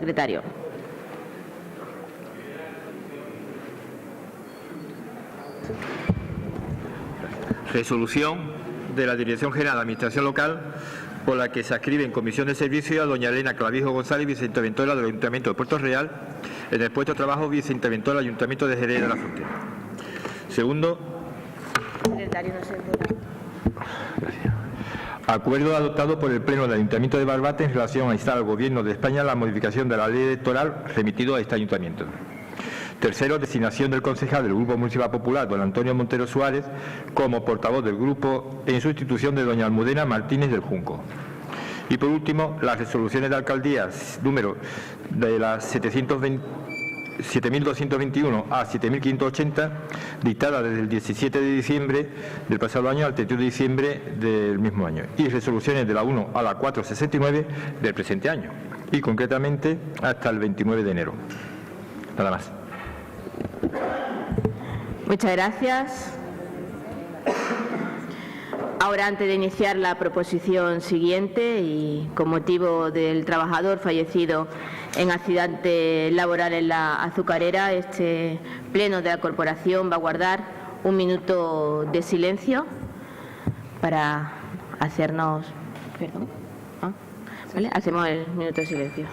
Secretario. Resolución de la Dirección General de Administración Local por la que se adscribe en comisión de servicio a doña Elena Clavijo González, viceinterventora del Ayuntamiento de Puerto Real, en el puesto de trabajo viceinterventora del Ayuntamiento de Jerez de la Frontera. Segundo. Secretario, no se vota. Gracias. Acuerdo adoptado por el Pleno del Ayuntamiento de Barbate en relación a instar al Gobierno de España la modificación de la ley electoral remitido a este Ayuntamiento. Tercero, designación del concejal del Grupo Municipal Popular, don Antonio Montero Suárez, como portavoz del grupo en sustitución de doña Almudena Martínez del Junco. Y por último, las resoluciones de alcaldías número de las 7.221 a 7.580, dictadas desde el 17 de diciembre del pasado año al 31 de diciembre del mismo año, y resoluciones de la 1 a la 469 del presente año, y concretamente hasta el 29 de enero. Nada más. Muchas gracias. Ahora, antes de iniciar la proposición siguiente y con motivo del trabajador fallecido en accidente laboral en la azucarera, este pleno de la corporación va a guardar un minuto de silencio para hacernos... Perdón. ¿Vale? Hacemos el minuto de silencio.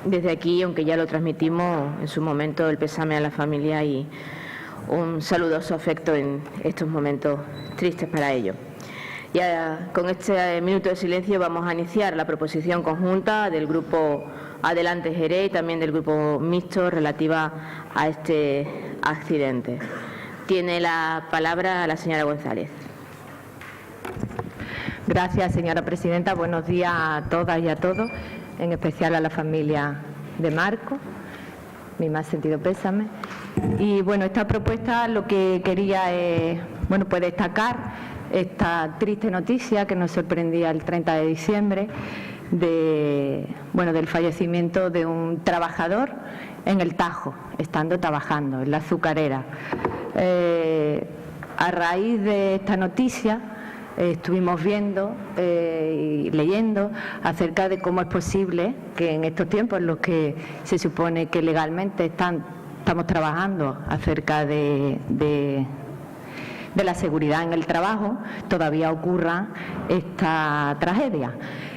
Desde aquí, aunque ya lo transmitimos en su momento, el pésame a la familia y un saludoso afecto en estos momentos tristes para ellos. Ya con este minuto de silencio vamos a iniciar la proposición conjunta del Grupo Adelante Jerez y también del Grupo Mixto relativa a este accidente. Tiene la palabra la señora González. Gracias, señora presidenta. Buenos días a todas y a todos, en especial a la familia de Marco. Mi más sentido pésame. Y bueno, esta propuesta lo que quería es, pues destacar esta triste noticia que nos sorprendía el 30 de diciembre del fallecimiento de un trabajador en el Tajo, estando trabajando en la azucarera. A raíz de esta noticia estuvimos viendo y leyendo acerca de cómo es posible que en estos tiempos en los que se supone que legalmente estamos trabajando acerca de la seguridad en el trabajo, todavía ocurra esta tragedia.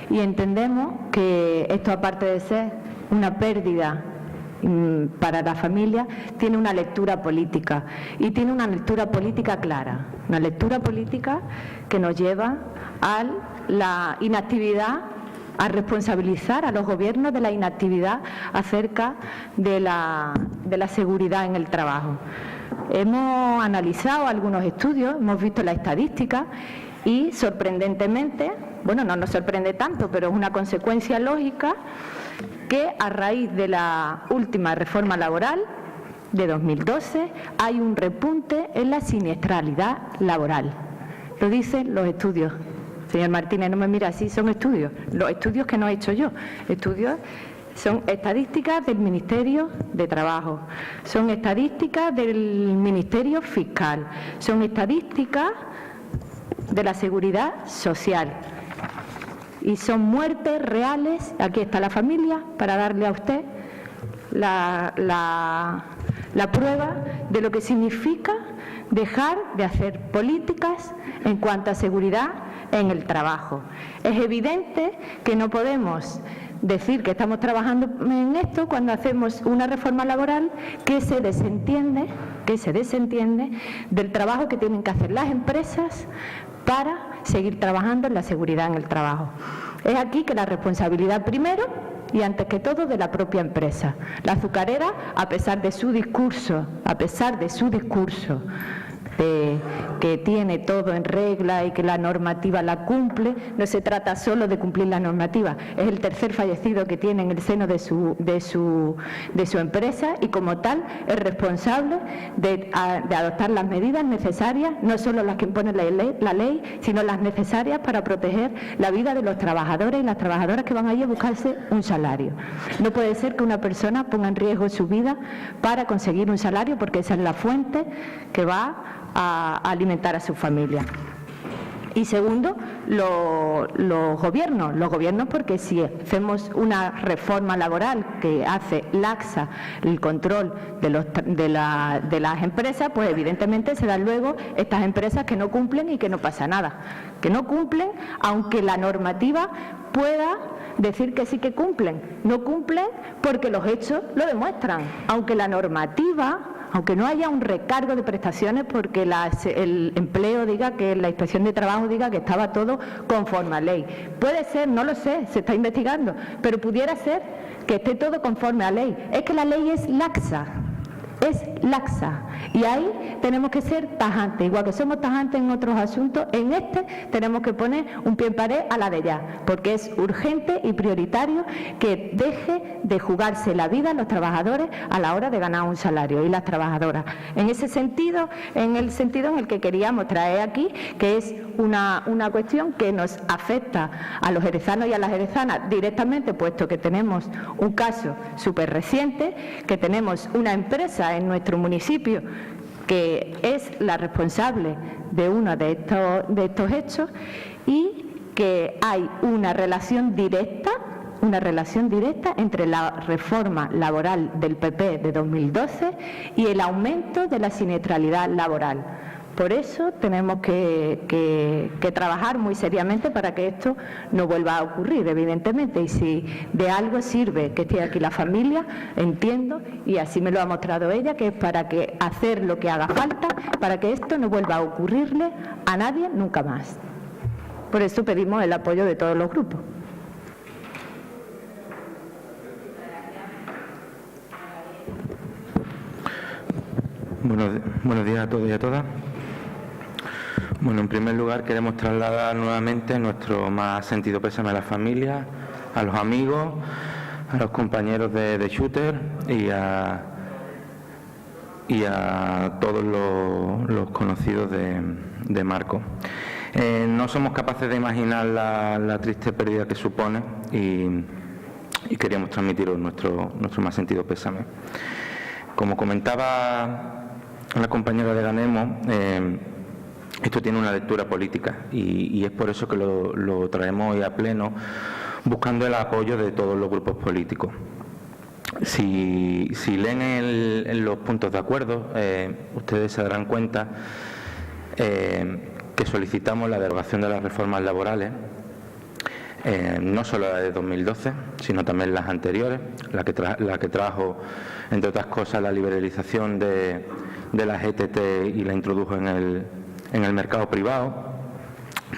Y entendemos que esto, aparte de ser una pérdida para la familia, tiene una lectura política, y tiene una lectura política clara, una lectura política que nos lleva a la inactividad, a responsabilizar a los gobiernos de la inactividad acerca de la seguridad en el trabajo. Hemos analizado algunos estudios, hemos visto la estadística y, sorprendentemente, no nos sorprende tanto, pero es una consecuencia lógica, que a raíz de la última reforma laboral de 2012 hay un repunte en la siniestralidad laboral. Lo dicen los estudios. Señor Martínez, no me mira así, son estudios. Los estudios que no he hecho yo. Estudios son estadísticas del Ministerio de Trabajo, son estadísticas del Ministerio Fiscal, son estadísticas de la Seguridad Social. Y son muertes reales. Aquí está la familia para darle a usted la prueba de lo que significa dejar de hacer políticas en cuanto a seguridad en el trabajo. Es evidente que no podemos decir que estamos trabajando en esto cuando hacemos una reforma laboral que se desentiende del trabajo que tienen que hacer las empresas para seguir trabajando en la seguridad en el trabajo. Es aquí que la responsabilidad primero y antes que todo de la propia empresa. La azucarera, a pesar de su discurso, que tiene todo en regla y que la normativa la cumple, no se trata solo de cumplir la normativa, es el tercer fallecido que tiene en el seno de su empresa y como tal es responsable de adoptar las medidas necesarias, no solo las que impone la ley, sino las necesarias para proteger la vida de los trabajadores y las trabajadoras que van allí a buscarse un salario. No puede ser que una persona ponga en riesgo su vida para conseguir un salario, porque esa es la fuente que va a alimentar a su familia. Y segundo, los gobiernos, porque si hacemos una reforma laboral que hace laxa el control de las empresas, pues evidentemente serán luego estas empresas que no cumplen y que no pasa nada. Que no cumplen, aunque la normativa pueda decir que sí que cumplen. No cumplen porque los hechos lo demuestran, aunque la normativa, aunque no haya un recargo de prestaciones porque el empleo diga, que la Inspección de Trabajo diga que estaba todo conforme a ley. Puede ser, no lo sé, se está investigando, pero pudiera ser que esté todo conforme a ley. Es que la ley es laxa. Y ahí tenemos que ser tajantes, igual que somos tajantes en otros asuntos, en este tenemos que poner un pie en pared a la de ya, porque es urgente y prioritario que deje de jugarse la vida los trabajadores a la hora de ganar un salario y las trabajadoras. En ese sentido, en el sentido en el que queríamos traer aquí, que es una cuestión que nos afecta a los jerezanos y a las jerezanas directamente, puesto que tenemos un caso súper reciente, que tenemos una empresa en nuestro municipio que es la responsable de uno de estos hechos y que hay una relación directa entre la reforma laboral del PP de 2012 y el aumento de la siniestralidad laboral. Por eso tenemos que trabajar muy seriamente para que esto no vuelva a ocurrir, evidentemente. Y si de algo sirve que esté aquí la familia, entiendo, y así me lo ha mostrado ella, que es para que hacer lo que haga falta para que esto no vuelva a ocurrirle a nadie nunca más. Por eso pedimos el apoyo de todos los grupos. Buenos días a todos y a todas. Bueno, en primer lugar queremos trasladar nuevamente nuestro más sentido pésame a la familia, a los amigos, a los compañeros de Shooter y a todos los conocidos de Marco. No somos capaces de imaginar la triste pérdida que supone y queríamos transmitiros nuestro más sentido pésame. Como comentaba la compañera de Ganemo, esto tiene una lectura política y es por eso que lo traemos hoy a pleno, buscando el apoyo de todos los grupos políticos. Si leen los puntos de acuerdo, ustedes se darán cuenta que solicitamos la derogación de las reformas laborales, no solo la de 2012, sino también las anteriores, la que trajo, entre otras cosas, la liberalización de las ETT y la introdujo en el mercado privado,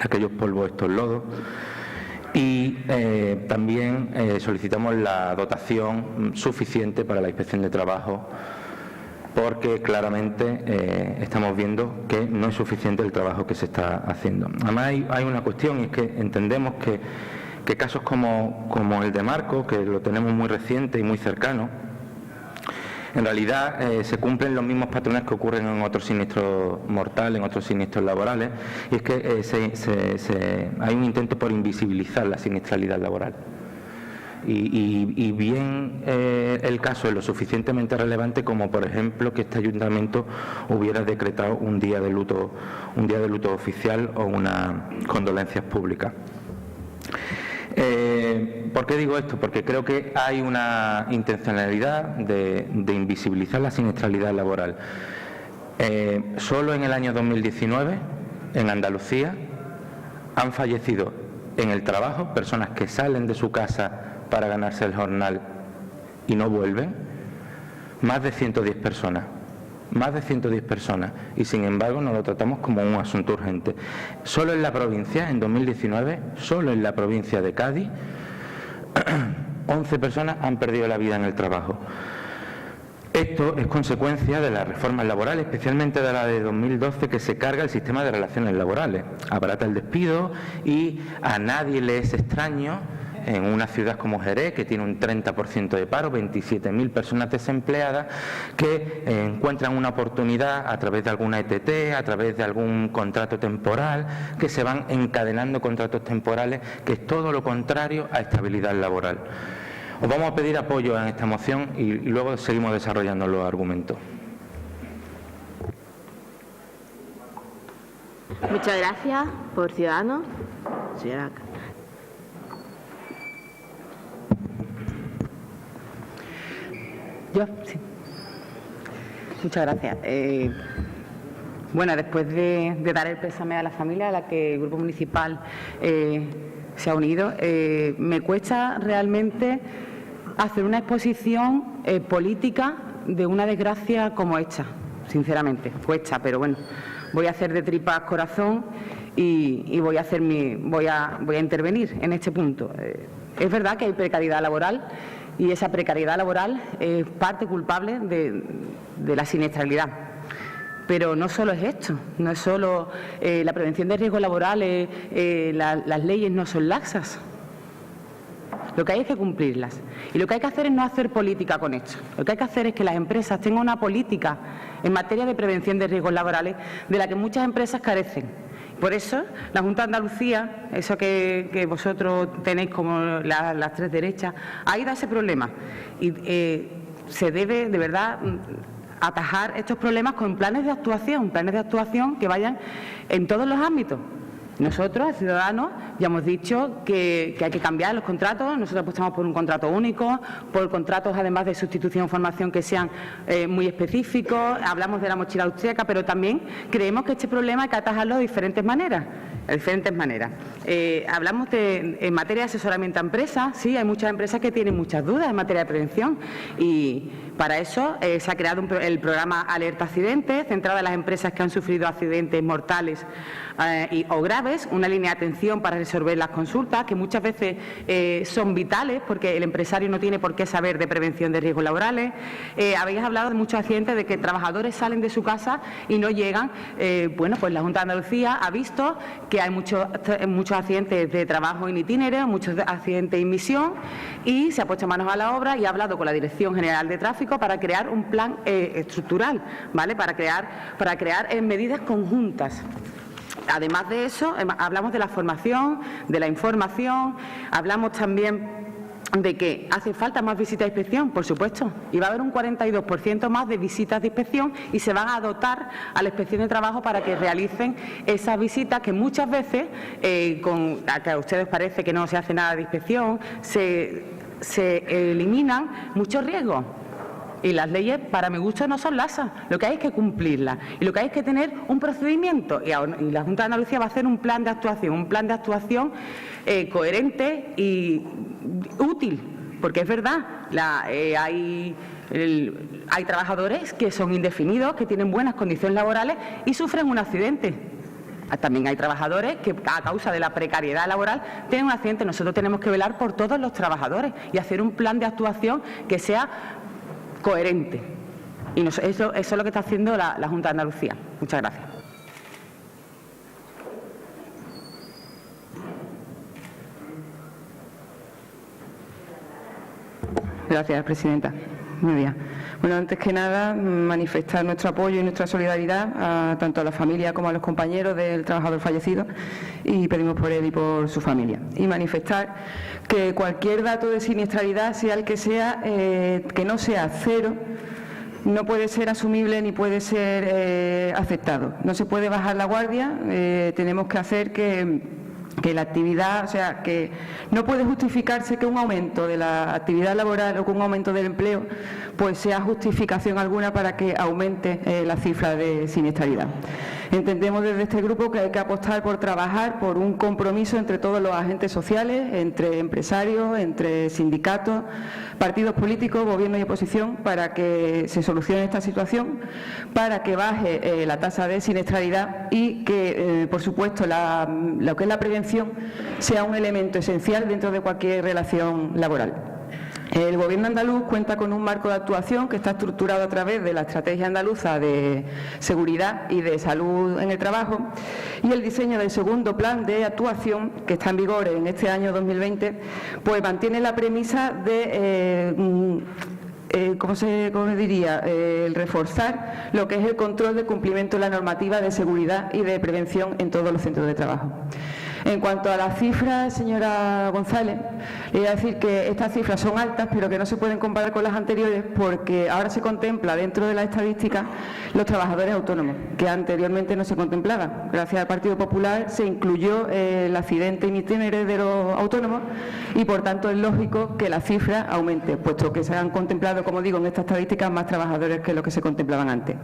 aquellos polvos, estos lodos, y también solicitamos la dotación suficiente para la Inspección de Trabajo, porque claramente estamos viendo que no es suficiente el trabajo que se está haciendo. Además hay una cuestión, y es que entendemos que casos como el de Marco, que lo tenemos muy reciente y muy cercano, en realidad se cumplen los mismos patrones que ocurren en otros siniestros mortales, en otros siniestros laborales, y es que hay un intento por invisibilizar la siniestralidad laboral. Y bien el caso es lo suficientemente relevante como, por ejemplo, que este ayuntamiento hubiera decretado un día de luto oficial o unas condolencias públicas. ¿Por qué digo esto? Porque creo que hay una intencionalidad de invisibilizar la siniestralidad laboral. Solo en el año 2019, en Andalucía, han fallecido en el trabajo personas que salen de su casa para ganarse el jornal y no vuelven, más de 110 personas. Más de 110 personas, y sin embargo no lo tratamos como un asunto urgente. Solo en la provincia, en 2019, solo en la provincia de Cádiz, 11 personas han perdido la vida en el trabajo. Esto es consecuencia de las reformas laborales, especialmente de la de 2012, que se carga el sistema de relaciones laborales, abarata el despido, y a nadie le es extraño en una ciudad como Jerez, que tiene un 30% de paro, 27.000 personas desempleadas, que encuentran una oportunidad a través de alguna ETT, a través de algún contrato temporal, que se van encadenando contratos temporales, que es todo lo contrario a estabilidad laboral. Os vamos a pedir apoyo en esta moción y luego seguimos desarrollando los argumentos. Muchas gracias. Por Ciudadanos, señora. Yo, sí. Muchas gracias. Bueno, después de dar el pésame a la familia a la que el Grupo Municipal se ha unido, me cuesta realmente hacer una exposición política de una desgracia como esta, sinceramente. Cuesta, pero bueno, voy a hacer de tripas corazón y voy a intervenir en este punto. Es verdad que hay precariedad laboral, y esa precariedad laboral es parte culpable de la siniestralidad. Pero no solo es esto, no es solo la prevención de riesgos laborales, las leyes no son laxas. Lo que hay es que cumplirlas. Y lo que hay que hacer es no hacer política con esto. Lo que hay que hacer es que las empresas tengan una política en materia de prevención de riesgos laborales de la que muchas empresas carecen. Por eso, la Junta de Andalucía, eso que vosotros tenéis como las tres derechas, ha ido a ese problema. Y se debe, de verdad, atajar estos problemas con planes de actuación que vayan en todos los ámbitos. Nosotros, Ciudadanos, ya hemos dicho que hay que cambiar los contratos. Nosotros apostamos por un contrato único, por contratos además de sustitución o formación que sean muy específicos. Hablamos de la mochila austríaca, pero también creemos que este problema hay que atajarlo de diferentes maneras. Hablamos en materia de asesoramiento a empresas. Sí, hay muchas empresas que tienen muchas dudas en materia de prevención, y para eso se ha creado el programa Alerta Accidentes, centrado en las empresas que han sufrido accidentes mortales o graves, una línea de atención para resolver las consultas, que muchas veces son vitales, porque el empresario no tiene por qué saber de prevención de riesgos laborales. Habéis hablado de muchos accidentes, de que trabajadores salen de su casa y no llegan. Bueno, pues la Junta de Andalucía ha visto que hay muchos accidentes de trabajo in itinere, muchos accidentes en misión, y se ha puesto manos a la obra y ha hablado con la Dirección General de Tráfico para crear un plan estructural, ¿vale? Para crear medidas conjuntas. Además de eso, hablamos de la formación, de la información, hablamos también de que hace falta más visitas de inspección, por supuesto, y va a haber un 42% más de visitas de inspección, y se van a dotar a la Inspección de Trabajo para que realicen esas visitas, que muchas veces, que a ustedes parece que no se hace nada de inspección, se eliminan muchos riesgos. Y las leyes, para mi gusto, no son laxas. Lo que hay es que cumplirlas. Y lo que hay es que tener un procedimiento. Y la Junta de Andalucía va a hacer un plan de actuación coherente y útil. Porque es verdad, hay trabajadores que son indefinidos, que tienen buenas condiciones laborales y sufren un accidente. También hay trabajadores que, a causa de la precariedad laboral, tienen un accidente. Nosotros tenemos que velar por todos los trabajadores y hacer un plan de actuación que sea coherente. Y eso es lo que está haciendo la Junta de Andalucía. Muchas gracias. Gracias, presidenta. Muy bien. Bueno, antes que nada, manifestar nuestro apoyo y nuestra solidaridad tanto a la familia como a los compañeros del trabajador fallecido, y pedimos por él y por su familia. Y manifestar que cualquier dato de siniestralidad, sea el que sea, que no sea cero, no puede ser asumible ni puede ser aceptado. No se puede bajar la guardia. Tenemos que hacer que la actividad, o sea, que no puede justificarse que un aumento de la actividad laboral o que un aumento del empleo pues sea justificación alguna para que aumente la cifra de siniestralidad. Entendemos desde este grupo que hay que apostar por trabajar por un compromiso entre todos los agentes sociales, entre empresarios, entre sindicatos, partidos políticos, gobierno y oposición, para que se solucione esta situación, para que baje la tasa de siniestralidad y que, por supuesto, lo que es la prevención sea un elemento esencial dentro de cualquier relación laboral. El Gobierno andaluz cuenta con un marco de actuación que está estructurado a través de la Estrategia Andaluza de Seguridad y de Salud en el Trabajo y el diseño del segundo plan de actuación, que está en vigor en este año 2020, pues mantiene la premisa de el reforzar lo que es el control de cumplimiento de la normativa de seguridad y de prevención en todos los centros de trabajo. En cuanto a las cifras, señora González, le voy a decir que estas cifras son altas, pero que no se pueden comparar con las anteriores porque ahora se contempla dentro de la estadística los trabajadores autónomos, que anteriormente no se contemplaban. Gracias al Partido Popular se incluyó el accidente in itinere de los autónomos y, por tanto, es lógico que la cifra aumente, puesto que se han contemplado, como digo, en estas estadísticas más trabajadores que los que se contemplaban antes.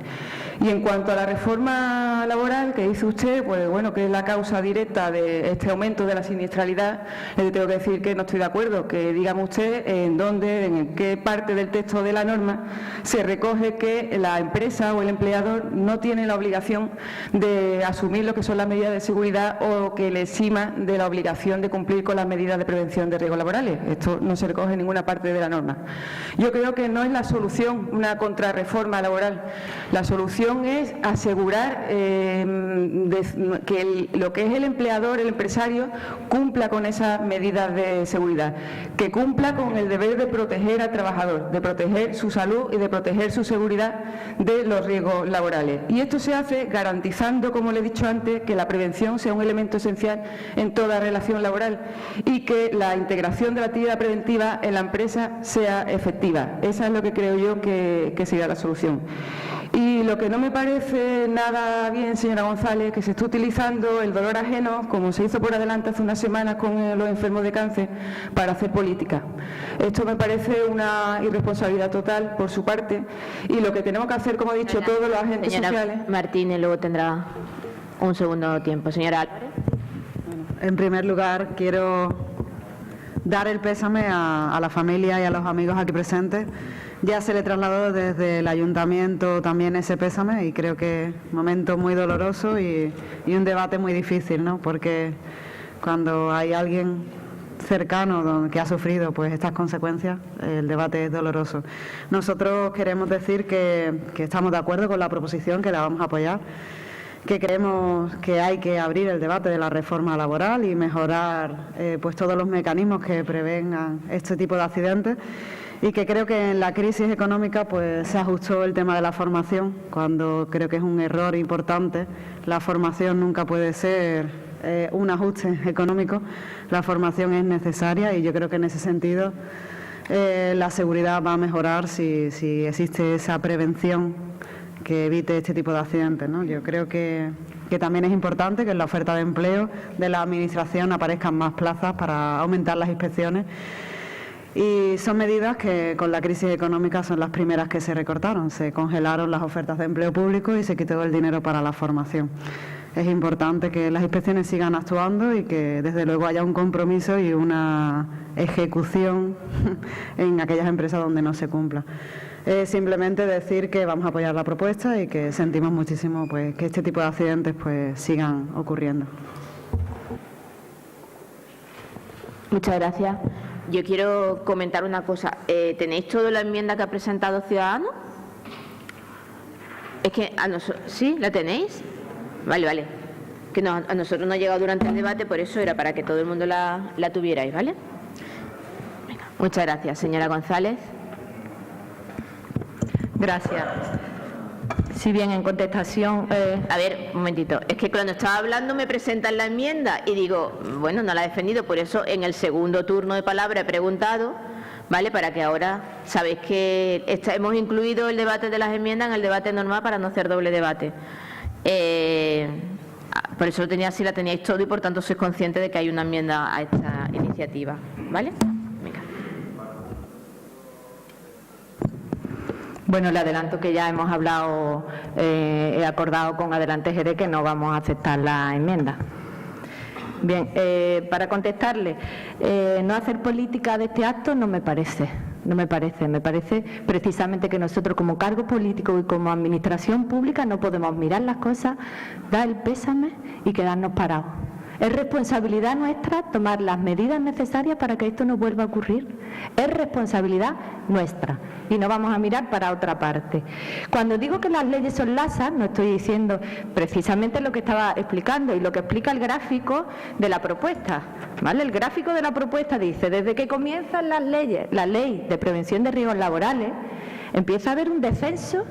Y en cuanto a la reforma laboral que dice usted, pues bueno, que es la causa directa de este aumento de la siniestralidad, le tengo que decir que no estoy de acuerdo, que dígame usted en qué parte del texto de la norma se recoge que la empresa o el empleador no tiene la obligación de asumir lo que son las medidas de seguridad o que le exima de la obligación de cumplir con las medidas de prevención de riesgos laborales. Esto no se recoge en ninguna parte de la norma. Yo creo que no es la solución una contrarreforma laboral. La solución es asegurar que lo que es el empleador, el empresario, cumpla con esas medidas de seguridad, que cumpla con el deber de proteger al trabajador, de proteger su salud y de proteger su seguridad de los riesgos laborales. Y esto se hace garantizando, como le he dicho antes, que la prevención sea un elemento esencial en toda relación laboral y que la integración de la actividad preventiva en la empresa sea efectiva. Esa es lo que creo yo que sería la solución. Y lo que no me parece nada bien, señora González, que se esté utilizando el dolor ajeno, como se hizo por adelante hace unas semanas con los enfermos de cáncer, para hacer política. Esto me parece una irresponsabilidad total por su parte y lo que tenemos que hacer, como he dicho, todos los agentes sociales. Martínez, luego tendrá un segundo tiempo. Señora Álvarez. En primer lugar, quiero dar el pésame a la familia y a los amigos aquí presentes. Ya se le trasladó desde el ayuntamiento también ese pésame y creo que es un momento muy doloroso y un debate muy difícil, ¿no? Porque cuando hay alguien cercano que ha sufrido pues estas consecuencias, el debate es doloroso. Nosotros queremos decir que estamos de acuerdo con la proposición, que la vamos a apoyar, que creemos que hay que abrir el debate de la reforma laboral y mejorar pues todos los mecanismos que prevengan este tipo de accidentes. Y que creo que en la crisis económica pues se ajustó el tema de la formación, cuando creo que es un error importante. La formación nunca puede ser un ajuste económico, la formación es necesaria y yo creo que en ese sentido la seguridad va a mejorar si existe esa prevención que evite este tipo de accidentes, ¿no? Yo creo que también es importante que en la oferta de empleo de la Administración aparezcan más plazas para aumentar las inspecciones. Y son medidas que con la crisis económica son las primeras que se recortaron. Se congelaron las ofertas de empleo público y se quitó el dinero para la formación. Es importante que las inspecciones sigan actuando y que desde luego haya un compromiso y una ejecución en aquellas empresas donde no se cumpla. Simplemente decir que vamos a apoyar la propuesta y que sentimos muchísimo pues que este tipo de accidentes pues sigan ocurriendo. Muchas gracias. Yo quiero comentar una cosa. ¿Tenéis toda la enmienda que ha presentado Ciudadanos? Es que a nosotros... ¿Sí? ¿La tenéis? Vale. Que no, a nosotros no ha llegado durante el debate, por eso era para que todo el mundo la tuvierais, ¿vale? Venga. Muchas gracias, señora González. Gracias. Si bien en contestación... A ver, un momentito. Es que cuando estaba hablando me presentan la enmienda y digo, bueno, no la he defendido, por eso en el segundo turno de palabra he preguntado, ¿vale? Para que ahora sabéis que hemos incluido el debate de las enmiendas en el debate normal para no hacer doble debate. Por eso si la teníais todo y por tanto sois conscientes de que hay una enmienda a esta iniciativa. ¿Vale? Venga. Bueno, le adelanto que ya hemos hablado, he acordado con Adelante Jerez que no vamos a aceptar la enmienda. Bien, para contestarle, no hacer política de este acto no me parece. Me parece precisamente que nosotros como cargo político y como administración pública no podemos mirar las cosas, dar el pésame y quedarnos parados. Es responsabilidad nuestra tomar las medidas necesarias para que esto no vuelva a ocurrir. Es responsabilidad nuestra y no vamos a mirar para otra parte. Cuando digo que las leyes son lasas, no estoy diciendo precisamente lo que estaba explicando y lo que explica el gráfico de la propuesta. ¿Vale? El gráfico de la propuesta dice, desde que comienzan las leyes, la ley de prevención de riesgos laborales, empieza a haber un descenso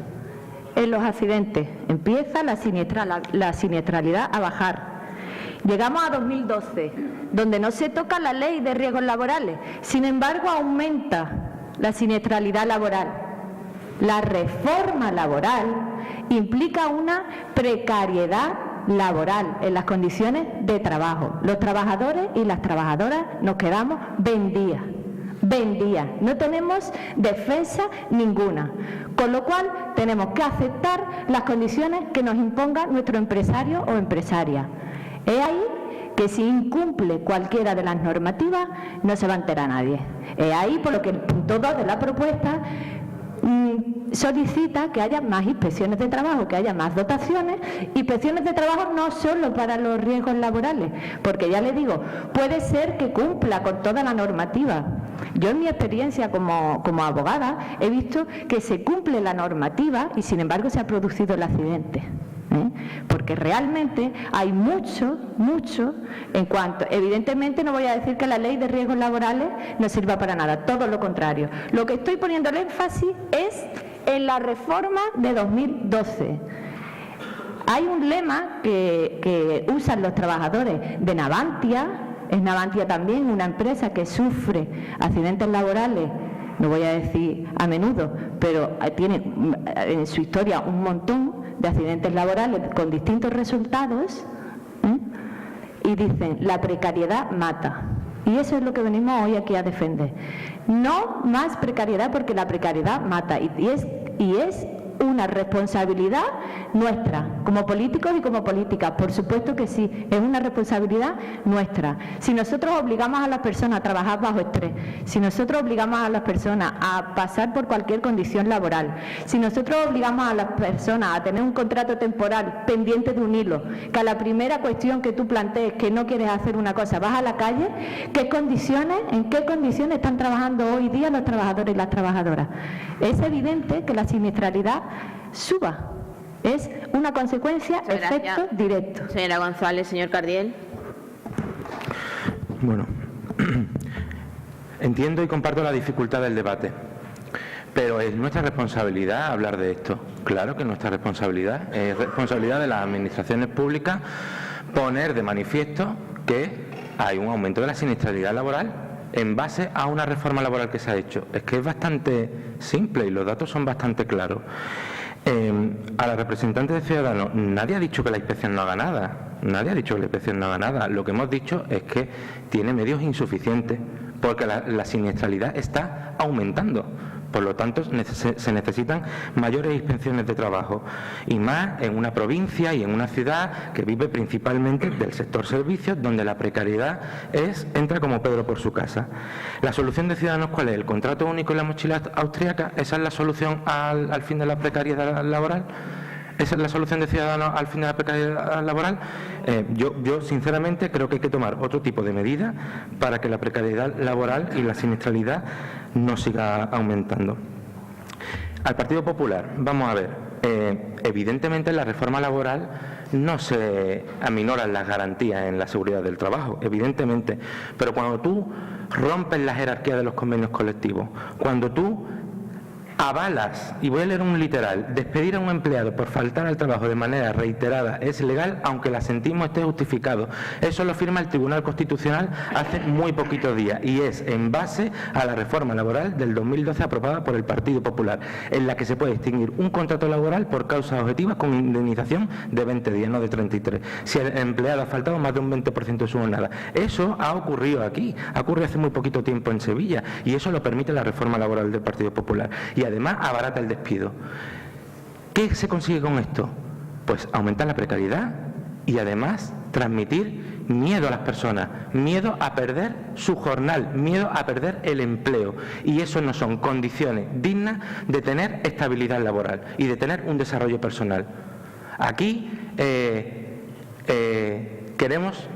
en los accidentes, empieza la siniestralidad a bajar. Llegamos a 2012, donde no se toca la ley de riesgos laborales, sin embargo aumenta la siniestralidad laboral. La reforma laboral implica una precariedad laboral en las condiciones de trabajo. Los trabajadores y las trabajadoras nos quedamos vendidas, no tenemos defensa ninguna, con lo cual tenemos que aceptar las condiciones que nos imponga nuestro empresario o empresaria. Es ahí que si incumple cualquiera de las normativas no se va a enterar nadie. Es ahí por lo que el punto 2 de la propuesta solicita que haya más inspecciones de trabajo, que haya más dotaciones, inspecciones de trabajo no solo para los riesgos laborales, porque ya le digo, puede ser que cumpla con toda la normativa. Yo en mi experiencia como abogada he visto que se cumple la normativa y sin embargo se ha producido el accidente. Porque realmente hay mucho en cuanto, evidentemente no voy a decir que la ley de riesgos laborales no sirva para nada, todo lo contrario. Lo que estoy poniendo el énfasis es en la reforma de 2012. Hay un lema que usan los trabajadores de Navantia, es Navantia también una empresa que sufre accidentes laborales, no voy a decir a menudo, pero tiene en su historia un montón de accidentes laborales con distintos resultados, y dicen, la precariedad mata. Y eso es lo que venimos hoy aquí a defender. No más precariedad, porque la precariedad mata. Y es una responsabilidad nuestra, como políticos y como políticas. Por supuesto que sí, es una responsabilidad nuestra. Si nosotros obligamos a las personas a trabajar bajo estrés, si nosotros obligamos a las personas a pasar por cualquier condición laboral, si nosotros obligamos a las personas a tener un contrato temporal pendiente de un hilo, que a la primera cuestión que tú plantees que no quieres hacer una cosa, vas a la calle, ¿en qué condiciones están trabajando hoy día los trabajadores y las trabajadoras? Es evidente que la siniestralidad suba. Es una consecuencia, efecto directo. Señora González, señor Cardiel. Bueno, entiendo y comparto la dificultad del debate, pero es nuestra responsabilidad hablar de esto. Claro que es nuestra responsabilidad. Es responsabilidad de las administraciones públicas poner de manifiesto que hay un aumento de la siniestralidad laboral en base a una reforma laboral que se ha hecho. Es que es bastante simple y los datos son bastante claros. A la representante de Ciudadanos, nadie ha dicho que la inspección no haga nada. Lo que hemos dicho es que tiene medios insuficientes, porque la siniestralidad está aumentando. Por lo tanto, se necesitan mayores inspecciones de trabajo, y más en una provincia y en una ciudad que vive principalmente del sector servicios, donde la precariedad entra como Pedro por su casa. ¿La solución de Ciudadanos cuál es? ¿El contrato único y la mochila austríaca? ¿Esa es la solución al fin de la precariedad laboral? ¿Esa es la solución de Ciudadanos al fin de la precariedad laboral? Yo sinceramente creo que hay que tomar otro tipo de medidas para que la precariedad laboral y la siniestralidad no siga aumentando. Al Partido Popular, vamos a ver, evidentemente en la reforma laboral no se aminoran las garantías en la seguridad del trabajo, evidentemente, pero cuando tú rompes la jerarquía de los convenios colectivos, cuando tú avalas, y voy a leer un literal, despedir a un empleado por faltar al trabajo de manera reiterada es legal, aunque el asentismo esté justificado. Eso lo firma el Tribunal Constitucional hace muy poquitos días y es en base a la reforma laboral del 2012 aprobada por el Partido Popular, en la que se puede extinguir un contrato laboral por causas objetivas con indemnización de 20 días, no de 33, si el empleado ha faltado más de un 20% de su jornada. Eso ha ocurrido aquí, ha ocurrido hace muy poquito tiempo en Sevilla, y eso lo permite la reforma laboral del Partido Popular, y además abarata el despido. ¿Qué se consigue con esto? Pues aumentar la precariedad y además transmitir miedo a las personas, miedo a perder su jornal, miedo a perder el empleo, y eso no son condiciones dignas de tener estabilidad laboral y de tener un desarrollo personal. Aquí queremos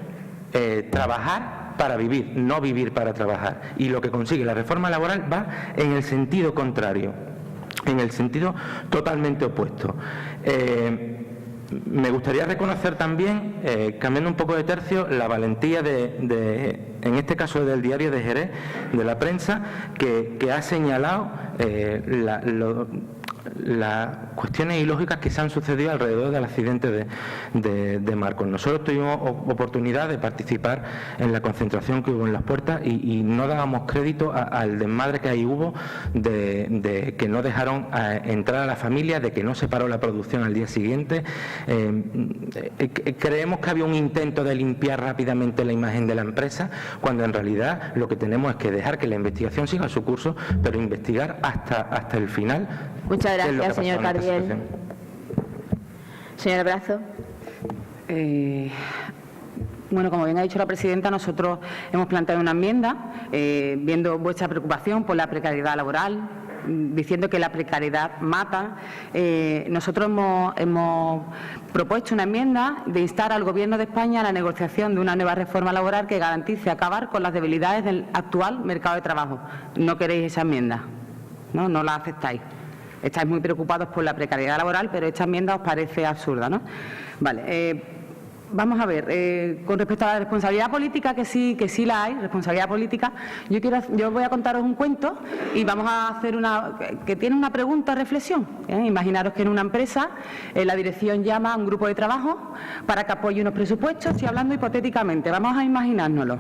trabajar para vivir, no vivir para trabajar, y lo que consigue la reforma laboral va en el sentido contrario, en el sentido totalmente opuesto. Me gustaría reconocer también, cambiando un poco de tercio, la valentía en este caso del Diario de Jerez, de la prensa, que ha señalado las cuestiones ilógicas que se han sucedido alrededor del accidente de Marcos. Nosotros tuvimos oportunidad de participar en la concentración que hubo en Las Puertas y no dábamos crédito al desmadre que ahí hubo, de que no dejaron entrar a la familia, de que no se paró la producción al día siguiente. Creemos que había un intento de limpiar rápidamente la imagen de la empresa, cuando en realidad lo que tenemos es que dejar que la investigación siga su curso, pero investigar hasta el final. Muchas gracias, señor Cardiel. Señora Brazo. Bueno, como bien ha dicho la presidenta, nosotros hemos planteado una enmienda, viendo vuestra preocupación por la precariedad laboral, diciendo que la precariedad mata. Nosotros hemos propuesto una enmienda de instar al Gobierno de España a la negociación de una nueva reforma laboral que garantice acabar con las debilidades del actual mercado de trabajo. No queréis esa enmienda, no la aceptáis. Estáis muy preocupados por la precariedad laboral, pero esta enmienda os parece absurda, ¿no? Vale. Vamos a ver, con respecto a la responsabilidad política, que sí la hay, responsabilidad política, yo voy a contaros un cuento y vamos a hacer que tiene una pregunta, reflexión. Imaginaros que en una empresa la dirección llama a un grupo de trabajo para que apoye unos presupuestos, y hablando hipotéticamente, vamos a imaginárnoslo.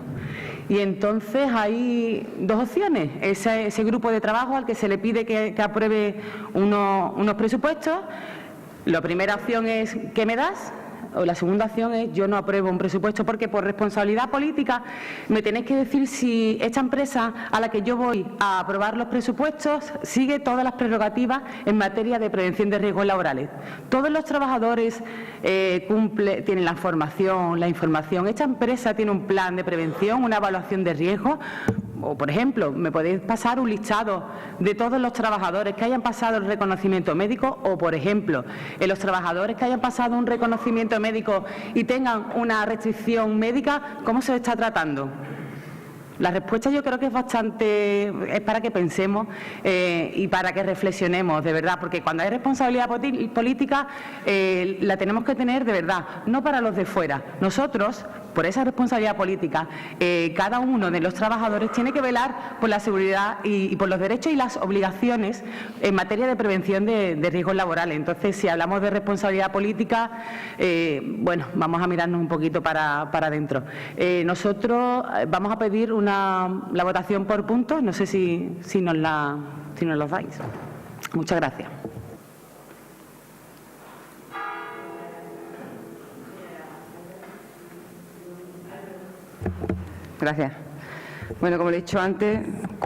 Y entonces hay dos opciones: ese grupo de trabajo al que se le pide que apruebe unos presupuestos. La primera opción es ¿qué me das? O la segunda opción es yo no apruebo un presupuesto, porque por responsabilidad política me tenéis que decir si esta empresa a la que yo voy a aprobar los presupuestos sigue todas las prerrogativas en materia de prevención de riesgos laborales. Todos los trabajadores tienen la formación, la información. Esta empresa tiene un plan de prevención, una evaluación de riesgos. O, por ejemplo, me podéis pasar un listado de todos los trabajadores que hayan pasado el reconocimiento médico, o, por ejemplo, los trabajadores que hayan pasado un reconocimiento médico y tengan una restricción médica, ¿cómo se está tratando? La respuesta yo creo que es para que pensemos y para que reflexionemos, de verdad, porque cuando hay responsabilidad política la tenemos que tener de verdad, no para los de fuera. Nosotros, por esa responsabilidad política, cada uno de los trabajadores tiene que velar por la seguridad y por los derechos y las obligaciones en materia de prevención de riesgos laborales. Entonces, si hablamos de responsabilidad política, bueno, vamos a mirarnos un poquito para adentro. Nosotros vamos a pedir la votación por puntos, no sé si nos los dais. Muchas gracias. Gracias. Bueno, como le he dicho antes,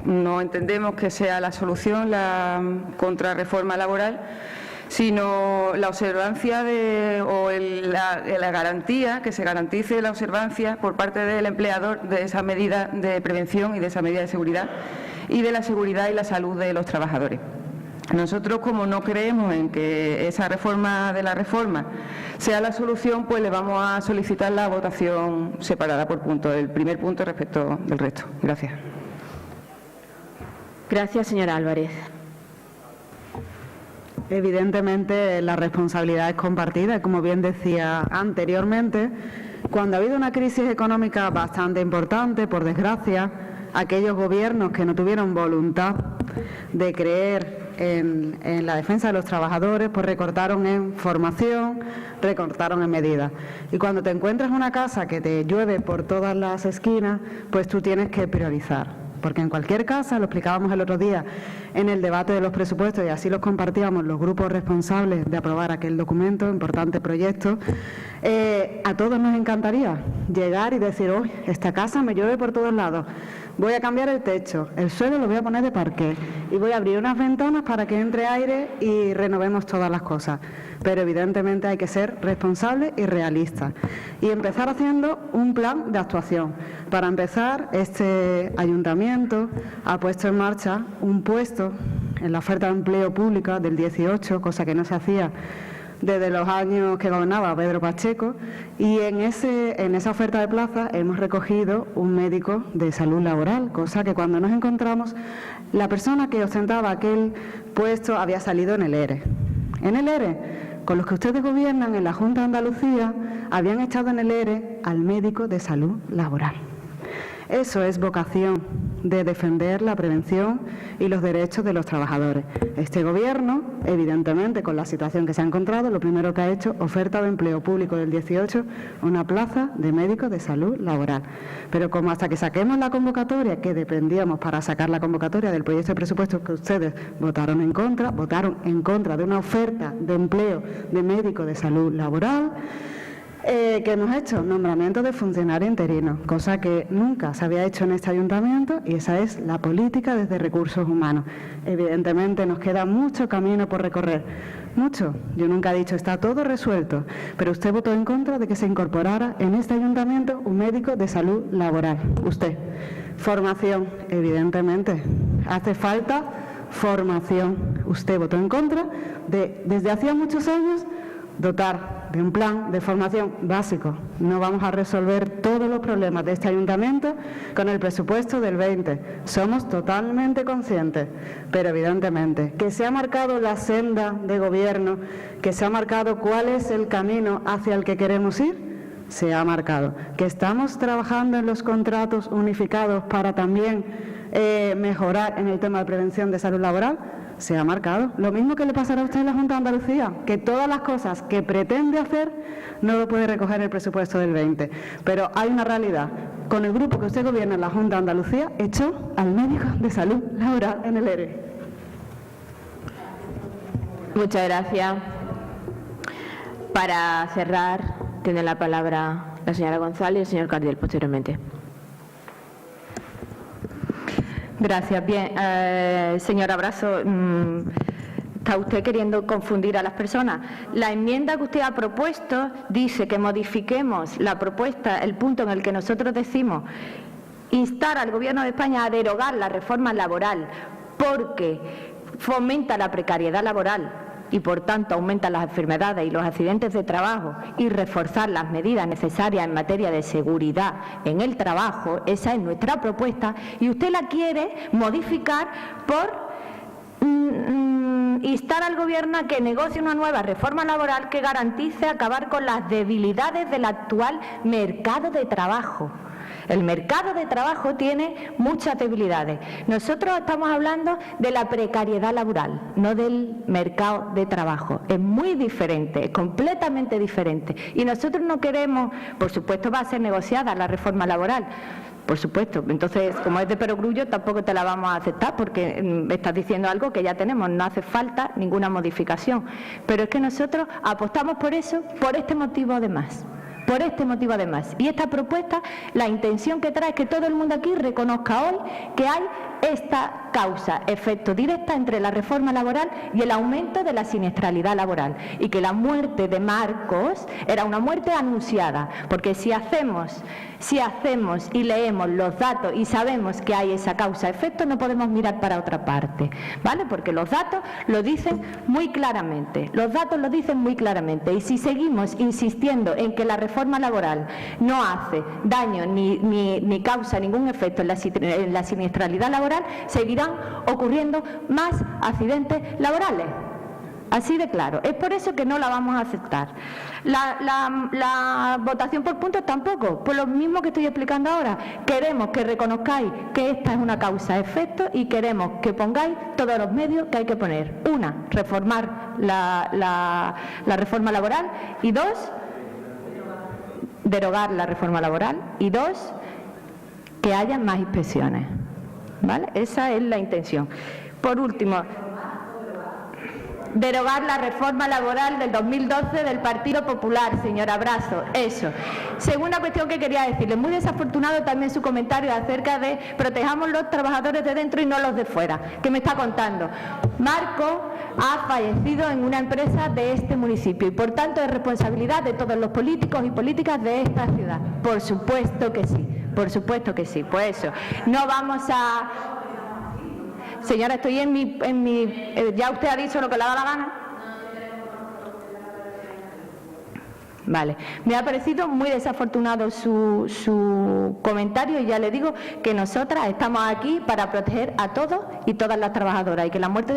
no entendemos que sea la solución la contrarreforma laboral, sino la observancia la garantía, que se garantice la observancia por parte del empleador de esa medida de prevención y de esa medida de seguridad y de la seguridad y la salud de los trabajadores. Nosotros, como no creemos en que esa reforma de la reforma sea la solución, pues le vamos a solicitar la votación separada por puntos, el primer punto respecto del resto. Gracias. Gracias, señora Álvarez. Evidentemente la responsabilidad es compartida, como bien decía anteriormente. Cuando ha habido una crisis económica bastante importante, por desgracia, aquellos gobiernos que no tuvieron voluntad de creer en la defensa de los trabajadores, pues recortaron en formación, recortaron en medidas. Y cuando te encuentras una casa que te llueve por todas las esquinas, pues tú tienes que priorizar. Porque en cualquier casa, lo explicábamos el otro día en el debate de los presupuestos y así los compartíamos los grupos responsables de aprobar aquel documento, importante proyecto, a todos nos encantaría llegar y decir, hoy esta casa me llueve por todos lados, voy a cambiar el techo, el suelo lo voy a poner de parquet y voy a abrir unas ventanas para que entre aire y renovemos todas las cosas. Pero evidentemente hay que ser responsables y realistas y empezar haciendo un plan de actuación. Para empezar, este ayuntamiento ha puesto en marcha un puesto en la oferta de empleo pública del 18, cosa que no se hacía desde los años que gobernaba Pedro Pacheco, y en esa oferta de plaza hemos recogido un médico de salud laboral, cosa que cuando nos encontramos, la persona que ostentaba aquel puesto había salido en el ERE. En el ERE, con los que ustedes gobiernan en la Junta de Andalucía, habían echado en el ERE al médico de salud laboral. Eso es vocación de defender la prevención y los derechos de los trabajadores. Este Gobierno, evidentemente, con la situación que se ha encontrado, lo primero que ha hecho, oferta de empleo público del 18, una plaza de médico de salud laboral. Pero como hasta que saquemos la convocatoria, que dependíamos para sacar la convocatoria del proyecto de presupuestos que ustedes votaron en contra de una oferta de empleo de médico de salud laboral, que hemos hecho nombramiento de funcionario interino, cosa que nunca se había hecho en este ayuntamiento, y esa es la política desde recursos humanos. Evidentemente nos queda mucho camino por recorrer, mucho. Yo nunca he dicho está todo resuelto, pero usted votó en contra de que se incorporara en este ayuntamiento un médico de salud laboral. Usted. Formación, evidentemente. Hace falta formación. Usted votó en contra de, desde hacía muchos años, dotar de un plan de formación básico. No vamos a resolver todos los problemas de este ayuntamiento con el presupuesto del 20. Somos totalmente conscientes, pero evidentemente que se ha marcado la senda de gobierno, que se ha marcado cuál es el camino hacia el que queremos ir, se ha marcado. Que estamos trabajando en los contratos unificados para también mejorar en el tema de prevención de salud laboral, se ha marcado. Lo mismo que le pasará a usted en la Junta de Andalucía, que todas las cosas que pretende hacer no lo puede recoger el presupuesto del 20. Pero hay una realidad. Con el grupo que usted gobierna en la Junta de Andalucía, echó al médico de salud laboral en el ERE. Muchas gracias. Para cerrar, tiene la palabra la señora González y el señor Cardiel posteriormente. Gracias. Bien, señora Brazo, está usted queriendo confundir a las personas. La enmienda que usted ha propuesto dice que modifiquemos la propuesta, el punto en el que nosotros decimos instar al Gobierno de España a derogar la reforma laboral porque fomenta la precariedad laboral y por tanto aumenta las enfermedades y los accidentes de trabajo, y reforzar las medidas necesarias en materia de seguridad en el trabajo. Esa es nuestra propuesta, y usted la quiere modificar por instar al Gobierno a que negocie una nueva reforma laboral que garantice acabar con las debilidades del actual mercado de trabajo. El mercado de trabajo tiene muchas debilidades. Nosotros estamos hablando de la precariedad laboral, no del mercado de trabajo. Es muy diferente, es completamente diferente. Y nosotros no queremos, por supuesto va a ser negociada la reforma laboral, por supuesto. Entonces, como es de perogrullo, tampoco te la vamos a aceptar porque estás diciendo algo que ya tenemos, no hace falta ninguna modificación. Pero es que nosotros apostamos por eso, por este motivo además. Por este motivo además. Y esta propuesta, la intención que trae es que todo el mundo aquí reconozca hoy que hay esta causa, efecto directa entre la reforma laboral y el aumento de la siniestralidad laboral. Y que la muerte de Marcos era una muerte anunciada. Porque si hacemos y leemos los datos y sabemos que hay esa causa-efecto, no podemos mirar para otra parte, ¿vale? Porque los datos lo dicen muy claramente, y si seguimos insistiendo en que la reforma laboral no hace daño ni causa ningún efecto en la siniestralidad laboral, seguirán ocurriendo más accidentes laborales. Así de claro. Es por eso que no la vamos a aceptar. La votación por puntos tampoco, por lo mismo que estoy explicando ahora. Queremos que reconozcáis que esta es una causa-efecto y queremos que pongáis todos los medios que hay que poner. Una, reformar la reforma laboral, y dos, derogar la reforma laboral, y dos, que haya más inspecciones. ¿Vale? Esa es la intención. Por último, derogar la reforma laboral del 2012 del Partido Popular, señora Brazo, eso. Segunda cuestión que quería decirle, muy desafortunado también su comentario acerca de protejamos los trabajadores de dentro y no los de fuera, que me está contando. Marco ha fallecido en una empresa de este municipio y por tanto es responsabilidad de todos los políticos y políticas de esta ciudad. Por supuesto que sí, por supuesto que sí. Pues eso, no vamos a... Señora, estoy en mi ya usted ha dicho lo que le da la gana. Vale, me ha parecido muy desafortunado su comentario y ya le digo que nosotras estamos aquí para proteger a todos y todas las trabajadoras y que la muerte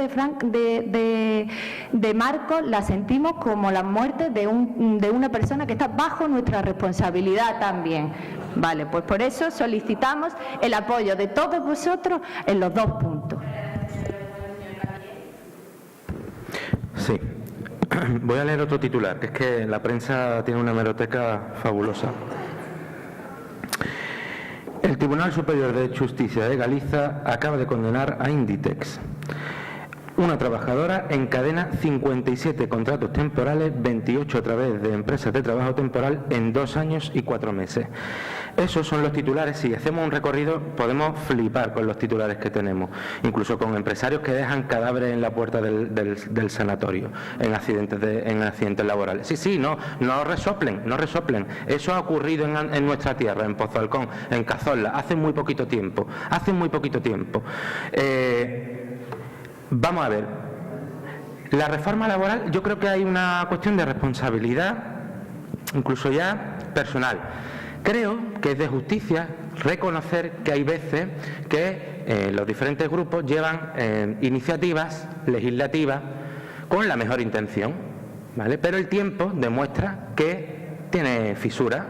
de Marcos la sentimos como la muerte de una persona que está bajo nuestra responsabilidad también. Vale, pues por eso solicitamos el apoyo de todos vosotros en los dos puntos. Sí. Voy a leer otro titular, que es que la prensa tiene una hemeroteca fabulosa. El Tribunal Superior de Justicia de Galiza acaba de condenar a Inditex. Una trabajadora encadena 57 contratos temporales, 28 a través de empresas de trabajo temporal en 2 años y 4 meses. Esos son los titulares. Si hacemos un recorrido podemos flipar con los titulares que tenemos, incluso con empresarios que dejan cadáveres en la puerta del sanatorio en accidentes laborales. Sí, no resoplen. Eso ha ocurrido en nuestra tierra, en Pozalcón, en Cazorla, hace muy poquito tiempo. Vamos a ver, la reforma laboral, yo creo que hay una cuestión de responsabilidad, incluso ya personal. Creo que es de justicia reconocer que hay veces que los diferentes grupos llevan iniciativas legislativas con la mejor intención, ¿vale? Pero el tiempo demuestra que tiene fisura,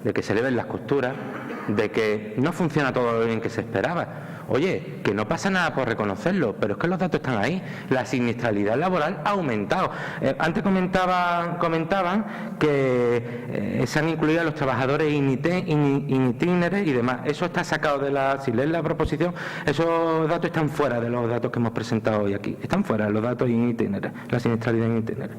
de que se le ven las costuras, de que no funciona todo lo bien que se esperaba. Oye, que no pasa nada por reconocerlo, pero es que los datos están ahí. La siniestralidad laboral ha aumentado. Antes comentaban que se han incluido a los trabajadores in itinere y demás. Eso está sacado de la... Si lees la proposición, esos datos están fuera de los datos que hemos presentado hoy aquí. Están fuera los datos in itinere, la siniestralidad in itinere.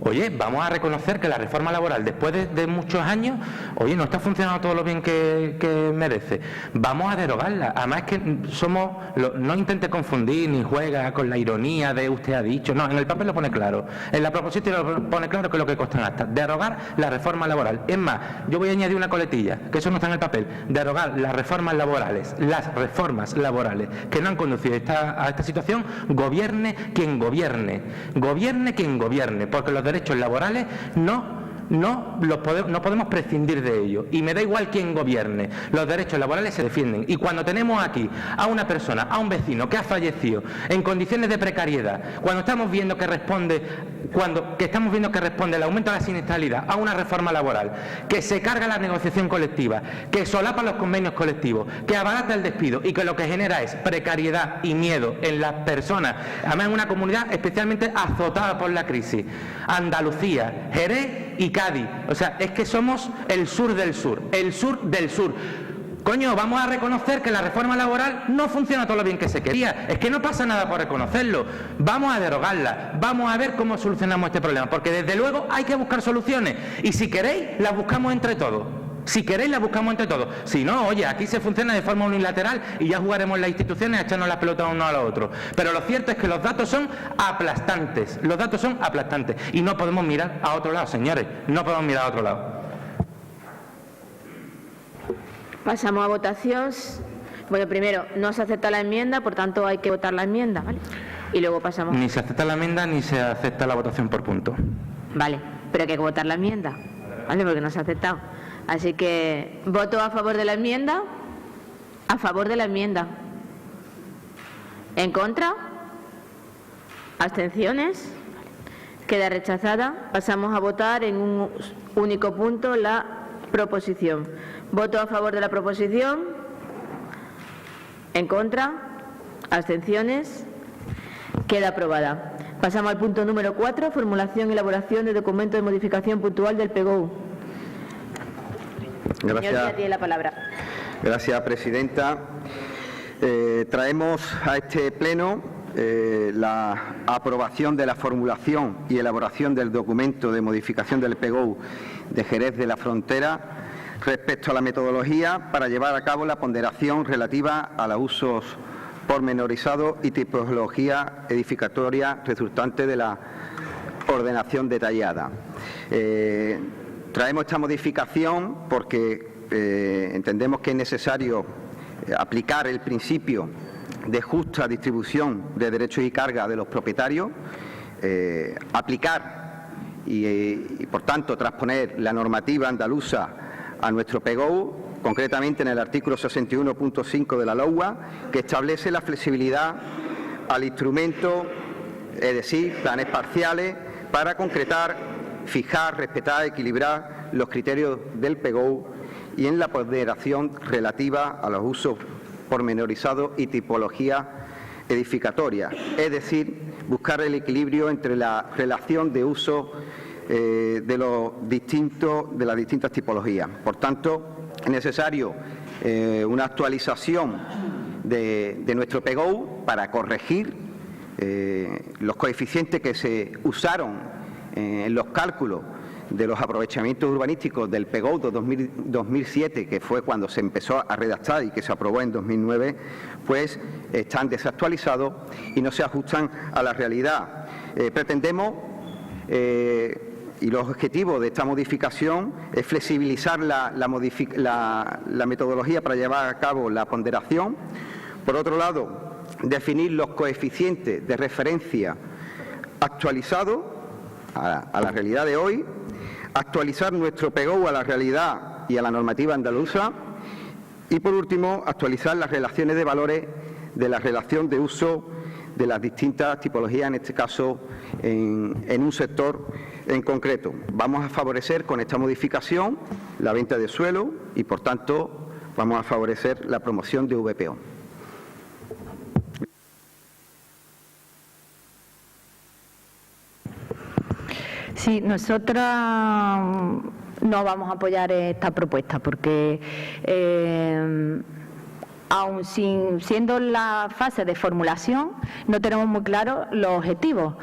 Oye, vamos a reconocer que la reforma laboral, después de muchos años, oye, no está funcionando todo lo bien que merece. Vamos a derogarla. Además que no intente confundir ni juega con la ironía de usted ha dicho. No, en el papel lo pone claro. En la proposición lo pone claro que es lo que consta en acta. Derogar la reforma laboral. Es más, yo voy a añadir una coletilla, que eso no está en el papel. Derogar las reformas laborales que no han conducido a esta situación, gobierne quien gobierne. Porque los derechos laborales no podemos prescindir de ellos, y me da igual quién gobierne, los derechos laborales se defienden. Y cuando tenemos aquí a una persona, a un vecino que ha fallecido en condiciones de precariedad, cuando estamos viendo que responde el aumento de la siniestralidad a una reforma laboral que se carga la negociación colectiva, que solapa los convenios colectivos, que abarata el despido y que lo que genera es precariedad y miedo en las personas, además en una comunidad especialmente azotada por la crisis, Andalucía, Jerez y Cádiz. O sea, es que somos el sur del sur. Coño, vamos a reconocer que la reforma laboral no funciona todo lo bien que se quería. Es que no pasa nada por reconocerlo. Vamos a derogarla. Vamos a ver cómo solucionamos este problema. Porque desde luego hay que buscar soluciones. Y si queréis, las buscamos entre todos. Si no, oye, aquí se funciona de forma unilateral y ya jugaremos las instituciones a echarnos las pelotas uno a los otros. Pero lo cierto es que los datos son aplastantes. Y no podemos mirar a otro lado, señores. Pasamos a votación. Bueno, primero, no se acepta la enmienda, por tanto hay que votar la enmienda, ¿vale? Y luego pasamos... Ni se acepta la enmienda ni se acepta la votación por punto. Vale, pero hay que votar la enmienda, ¿vale? Porque no se ha aceptado. Así que, ¿voto a favor de la enmienda? A favor de la enmienda. ¿En contra? ¿Abstenciones? Queda rechazada. Pasamos a votar en un único punto la proposición. ¿Voto a favor de la proposición? ¿En contra? ¿Abstenciones? Queda aprobada. Pasamos al punto número 4, formulación y elaboración de documento de modificación puntual del PGOU. Gracias. Señor Díaz, tiene la palabra. Gracias, presidenta. Traemos a este pleno la aprobación de la formulación y elaboración del documento de modificación del PGOU de Jerez de la Frontera respecto a la metodología para llevar a cabo la ponderación relativa a los usos pormenorizados y tipología edificatoria resultante de la ordenación detallada. Traemos esta modificación porque entendemos que es necesario aplicar el principio de justa distribución de derechos y cargas de los propietarios, aplicar y, por tanto, transponer la normativa andaluza a nuestro PGOU, concretamente en el artículo 61.5 de la LOUA, que establece la flexibilidad al instrumento, es decir, planes parciales, para concretar, fijar, respetar, equilibrar los criterios del PGOU y en la ponderación relativa a los usos pormenorizados y tipología edificatoria, es decir, buscar el equilibrio entre la relación de uso de las distintas tipologías. Por tanto, es necesario una actualización de nuestro PGOU para corregir los coeficientes que se usaron en los cálculos de los aprovechamientos urbanísticos del PGOU de 2007, que fue cuando se empezó a redactar y que se aprobó en 2009, pues están desactualizados y no se ajustan a la realidad. Pretendemos, y los objetivos de esta modificación, es flexibilizar la metodología para llevar a cabo la ponderación. Por otro lado, definir los coeficientes de referencia actualizados a la realidad de hoy, actualizar nuestro PGOU a la realidad y a la normativa andaluza y, por último, actualizar las relaciones de valores de la relación de uso de las distintas tipologías, en este caso en un sector en concreto. Vamos a favorecer con esta modificación la venta de suelo y, por tanto, vamos a favorecer la promoción de VPO. Sí, nosotras no vamos a apoyar esta propuesta porque aun siendo la fase de formulación, no tenemos muy claro los objetivos.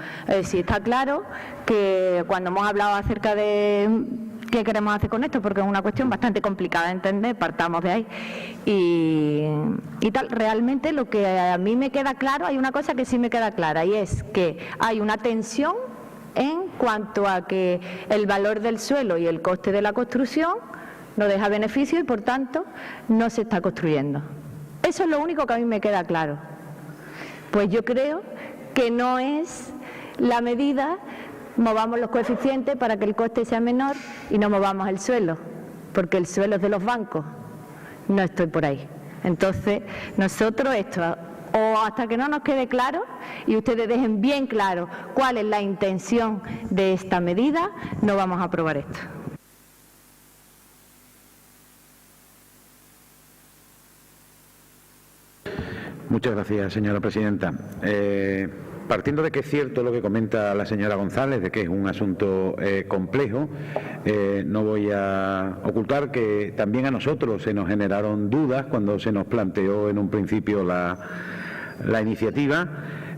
Sí está claro que cuando hemos hablado acerca de qué queremos hacer con esto, porque es una cuestión bastante complicada de entender, partamos de ahí, y tal, realmente lo que a mí me queda claro, hay una cosa que sí me queda clara, y es que hay una tensión en cuanto a que el valor del suelo y el coste de la construcción no deja beneficio y, por tanto, no se está construyendo. Eso es lo único que a mí me queda claro. Pues yo creo que no es la medida, movamos los coeficientes para que el coste sea menor y no movamos el suelo, porque el suelo es de los bancos. No estoy por ahí. Entonces, nosotros esto, o hasta que no nos quede claro y ustedes dejen bien claro cuál es la intención de esta medida, no vamos a aprobar esto. Muchas gracias, señora presidenta. Partiendo de que es cierto lo que comenta la señora González, de que es un asunto complejo, no voy a ocultar que también a nosotros se nos generaron dudas cuando se nos planteó en un principio la iniciativa.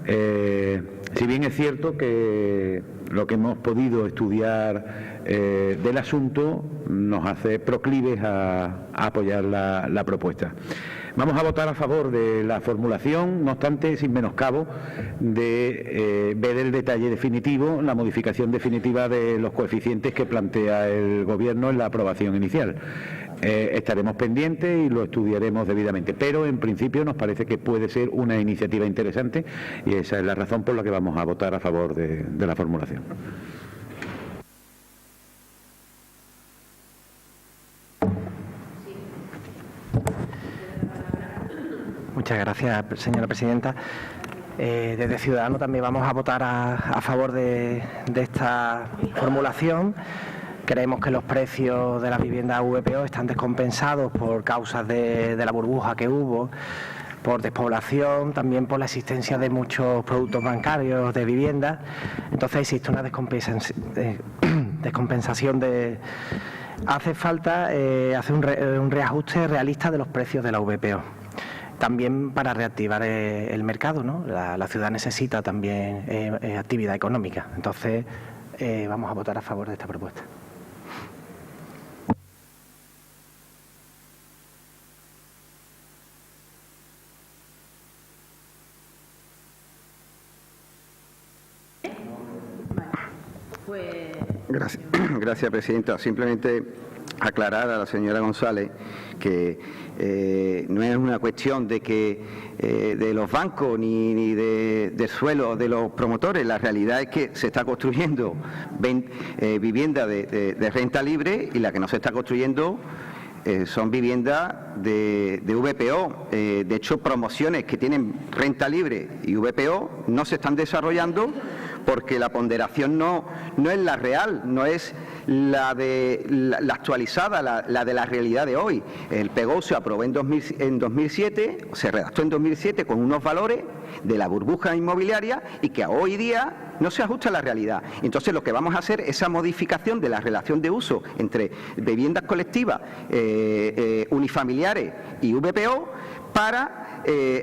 Si bien es cierto que lo que hemos podido estudiar del asunto nos hace proclives a apoyar la propuesta. Vamos a votar a favor de la formulación, no obstante, sin menoscabo de ver el detalle definitivo, la modificación definitiva de los coeficientes que plantea el Gobierno en la aprobación inicial. Estaremos pendientes y lo estudiaremos debidamente, pero en principio nos parece que puede ser una iniciativa interesante y esa es la razón por la que vamos a votar a favor de la formulación. Muchas gracias, señora presidenta. Desde Ciudadanos también vamos a votar a favor de esta formulación. Creemos que los precios de las viviendas VPO están descompensados por causas de la burbuja que hubo, por despoblación, también por la existencia de muchos productos bancarios de viviendas. Entonces existe una descompensación de... Hace falta hacer un reajuste realista de los precios de la VPO. También para reactivar el mercado, ¿no? La ciudad necesita también actividad económica. Entonces vamos a votar a favor de esta propuesta. Gracias, presidenta. Simplemente aclarar a la señora González que no es una cuestión de que de los bancos ni del suelo de los promotores. La realidad es que se está construyendo vivienda de renta libre y la que no se está construyendo son viviendas de VPO. De hecho, promociones que tienen renta libre y VPO no se están desarrollando porque la ponderación no es la real, no es la actualizada, la de la realidad de hoy. El PGO se aprobó en 2007, se redactó en 2007 con unos valores de la burbuja inmobiliaria y que hoy día no se ajusta a la realidad. Entonces lo que vamos a hacer es esa modificación de la relación de uso entre viviendas colectivas, unifamiliares y VPO para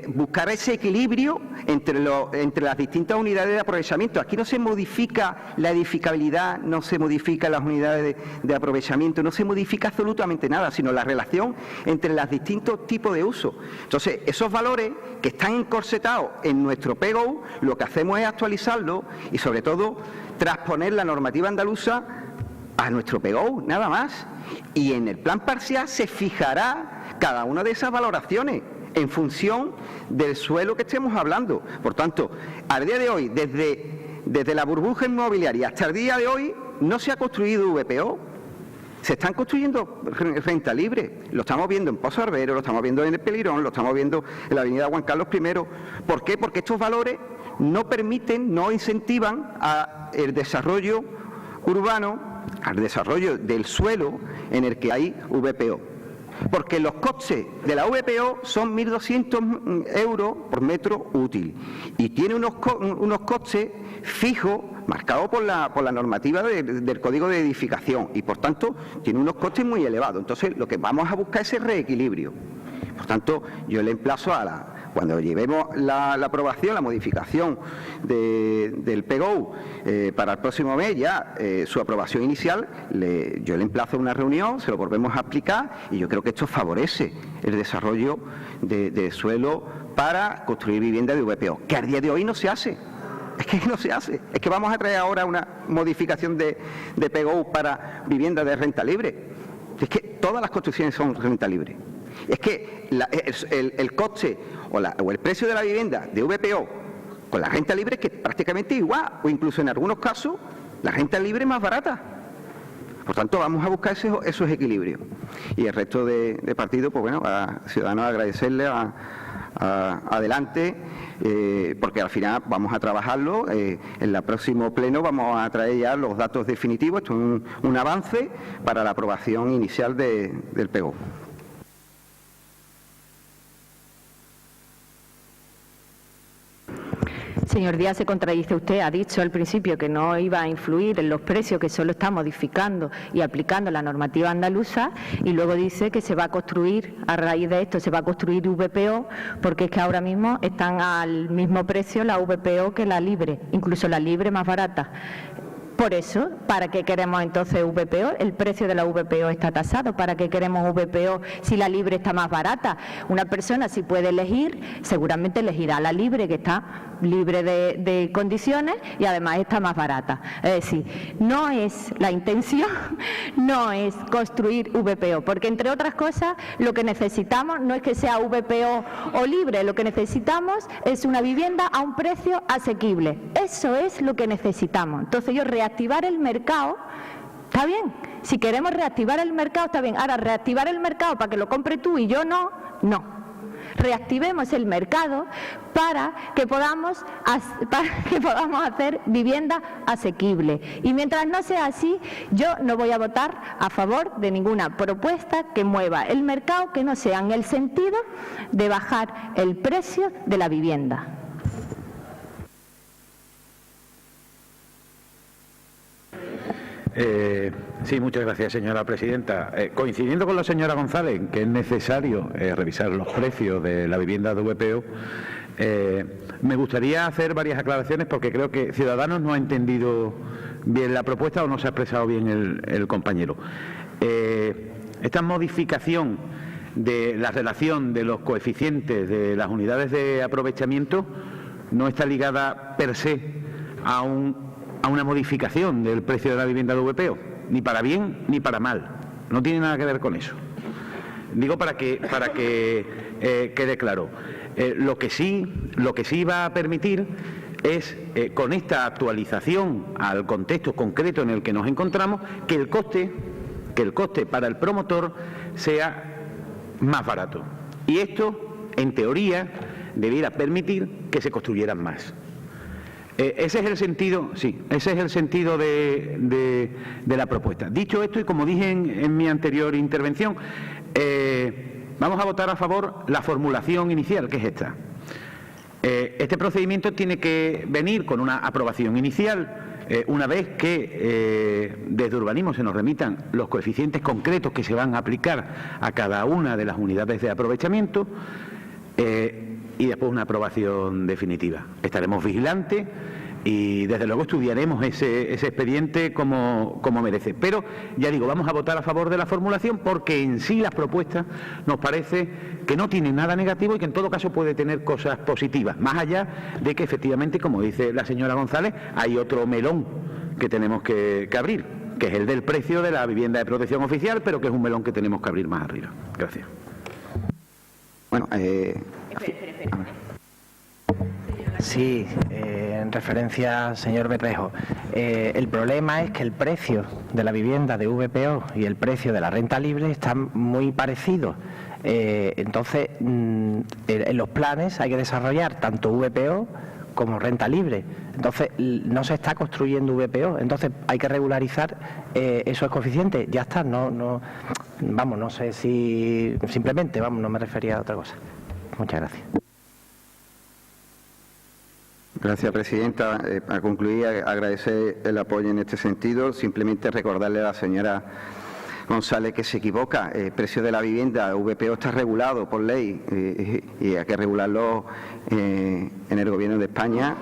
buscar ese equilibrio entre las distintas unidades de aprovechamiento. Aquí no se modifica la edificabilidad, no se modifican las unidades de aprovechamiento, no se modifica absolutamente nada, sino la relación entre los distintos tipos de uso. Entonces, esos valores que están encorsetados en nuestro PGO, lo que hacemos es actualizarlo y, sobre todo, transponer la normativa andaluza a nuestro PGO, nada más. Y en el plan parcial se fijará cada una de esas valoraciones en función del suelo que estemos hablando. Por tanto, al día de hoy, desde la burbuja inmobiliaria hasta el día de hoy, no se ha construido VPO. Se están construyendo renta libre. Lo estamos viendo en Pozo Arbero, lo estamos viendo en el Pelirón, lo estamos viendo en la avenida Juan Carlos I. ¿Por qué? Porque estos valores no permiten, no incentivan el desarrollo urbano, al desarrollo del suelo en el que hay VPO. Porque los costes de la VPO son 1.200 euros por metro útil y tiene unos costes fijos marcados por la normativa del Código de Edificación y, por tanto, tiene unos costes muy elevados. Entonces, lo que vamos a buscar es el reequilibrio. Por tanto, yo le emplazo cuando llevemos la aprobación, la modificación del PGO para el próximo mes, ya su aprobación inicial, yo le emplazo a una reunión, se lo volvemos a explicar y yo creo que esto favorece el desarrollo de suelo para construir vivienda de VPO, que al día de hoy no se hace. Es que no se hace. Es que vamos a traer ahora una modificación de PGO para vivienda de renta libre. Es que todas las construcciones son renta libre. Es que el coste o el precio de la vivienda de VPO con la renta libre es que prácticamente igual, o incluso en algunos casos la renta libre es más barata. Por tanto, vamos a buscar esos equilibrios. Y el resto de partidos, pues bueno, a Ciudadanos agradecerle adelante, porque al final vamos a trabajarlo. En el próximo pleno vamos a traer ya los datos definitivos. Esto es un avance para la aprobación inicial del PGO. Señor Díaz, se contradice usted. Ha dicho al principio que no iba a influir en los precios, que solo está modificando y aplicando la normativa andaluza, y luego dice que se va a construir, a raíz de esto, se va a construir VPO, porque es que ahora mismo están al mismo precio la VPO que la libre, incluso la libre más barata. Por eso, ¿para qué queremos entonces VPO? El precio de la VPO está tasado. ¿Para qué queremos VPO si la libre está más barata? Una persona, si puede elegir, seguramente elegirá la libre, que está libre de condiciones y además está más barata. Es decir, no es la intención, no es construir VPO, porque entre otras cosas lo que necesitamos no es que sea VPO o libre, lo que necesitamos es una vivienda a un precio asequible. Eso es lo que necesitamos. Entonces reactivar el mercado, está bien. Si queremos reactivar el mercado, está bien. Ahora, reactivar el mercado para que lo compre tú y yo no. reactivemos el mercado para que podamos hacer vivienda asequible. Y mientras no sea así, yo no voy a votar a favor de ninguna propuesta que mueva el mercado que no sea en el sentido de bajar el precio de la vivienda. Sí, muchas gracias, señora presidenta. Coincidiendo con la señora González en que es necesario revisar los precios de la vivienda de VPO, me gustaría hacer varias aclaraciones porque creo que Ciudadanos no ha entendido bien la propuesta o no se ha expresado bien el compañero. Esta modificación de la relación de los coeficientes de las unidades de aprovechamiento no está ligada per se a una modificación del precio de la vivienda de VPO, ni para bien ni para mal. No tiene nada que ver con eso. Digo para que quede claro. Lo que sí va a permitir es, con esta actualización al contexto concreto en el que nos encontramos, que el coste para el promotor sea más barato. Y esto, en teoría, debiera permitir que se construyeran más. Ese es el sentido, sí, ese es el sentido de la propuesta. Dicho esto, y como dije en mi anterior intervención, vamos a votar a favor la formulación inicial, que es esta. Este procedimiento tiene que venir con una aprobación inicial. Una vez que desde urbanismo se nos remitan los coeficientes concretos que se van a aplicar a cada una de las unidades de aprovechamiento, y después una aprobación definitiva. Estaremos vigilantes y desde luego estudiaremos ese expediente como merece. Pero, ya digo, vamos a votar a favor de la formulación porque en sí las propuestas nos parece que no tienen nada negativo y que en todo caso puede tener cosas positivas, más allá de que efectivamente, como dice la señora González, hay otro melón que tenemos que abrir, que es el del precio de la vivienda de protección oficial, pero que es un melón que tenemos que abrir más arriba. Gracias. Bueno, Sí, en referencia, señor Bermejo, el problema es que el precio de la vivienda de VPO y el precio de la renta libre están muy parecidos. Entonces, en los planes hay que desarrollar tanto VPO como renta libre. Entonces, no se está construyendo VPO, entonces hay que regularizar esos coeficientes. Ya está, no sé si simplemente, no me refería a otra cosa. Muchas gracias. Gracias, presidenta. Para concluir, agradecer el apoyo en este sentido. Simplemente recordarle a la señora González que se equivoca. El precio de la vivienda VPO está regulado por ley y hay que regularlo en el Gobierno de España,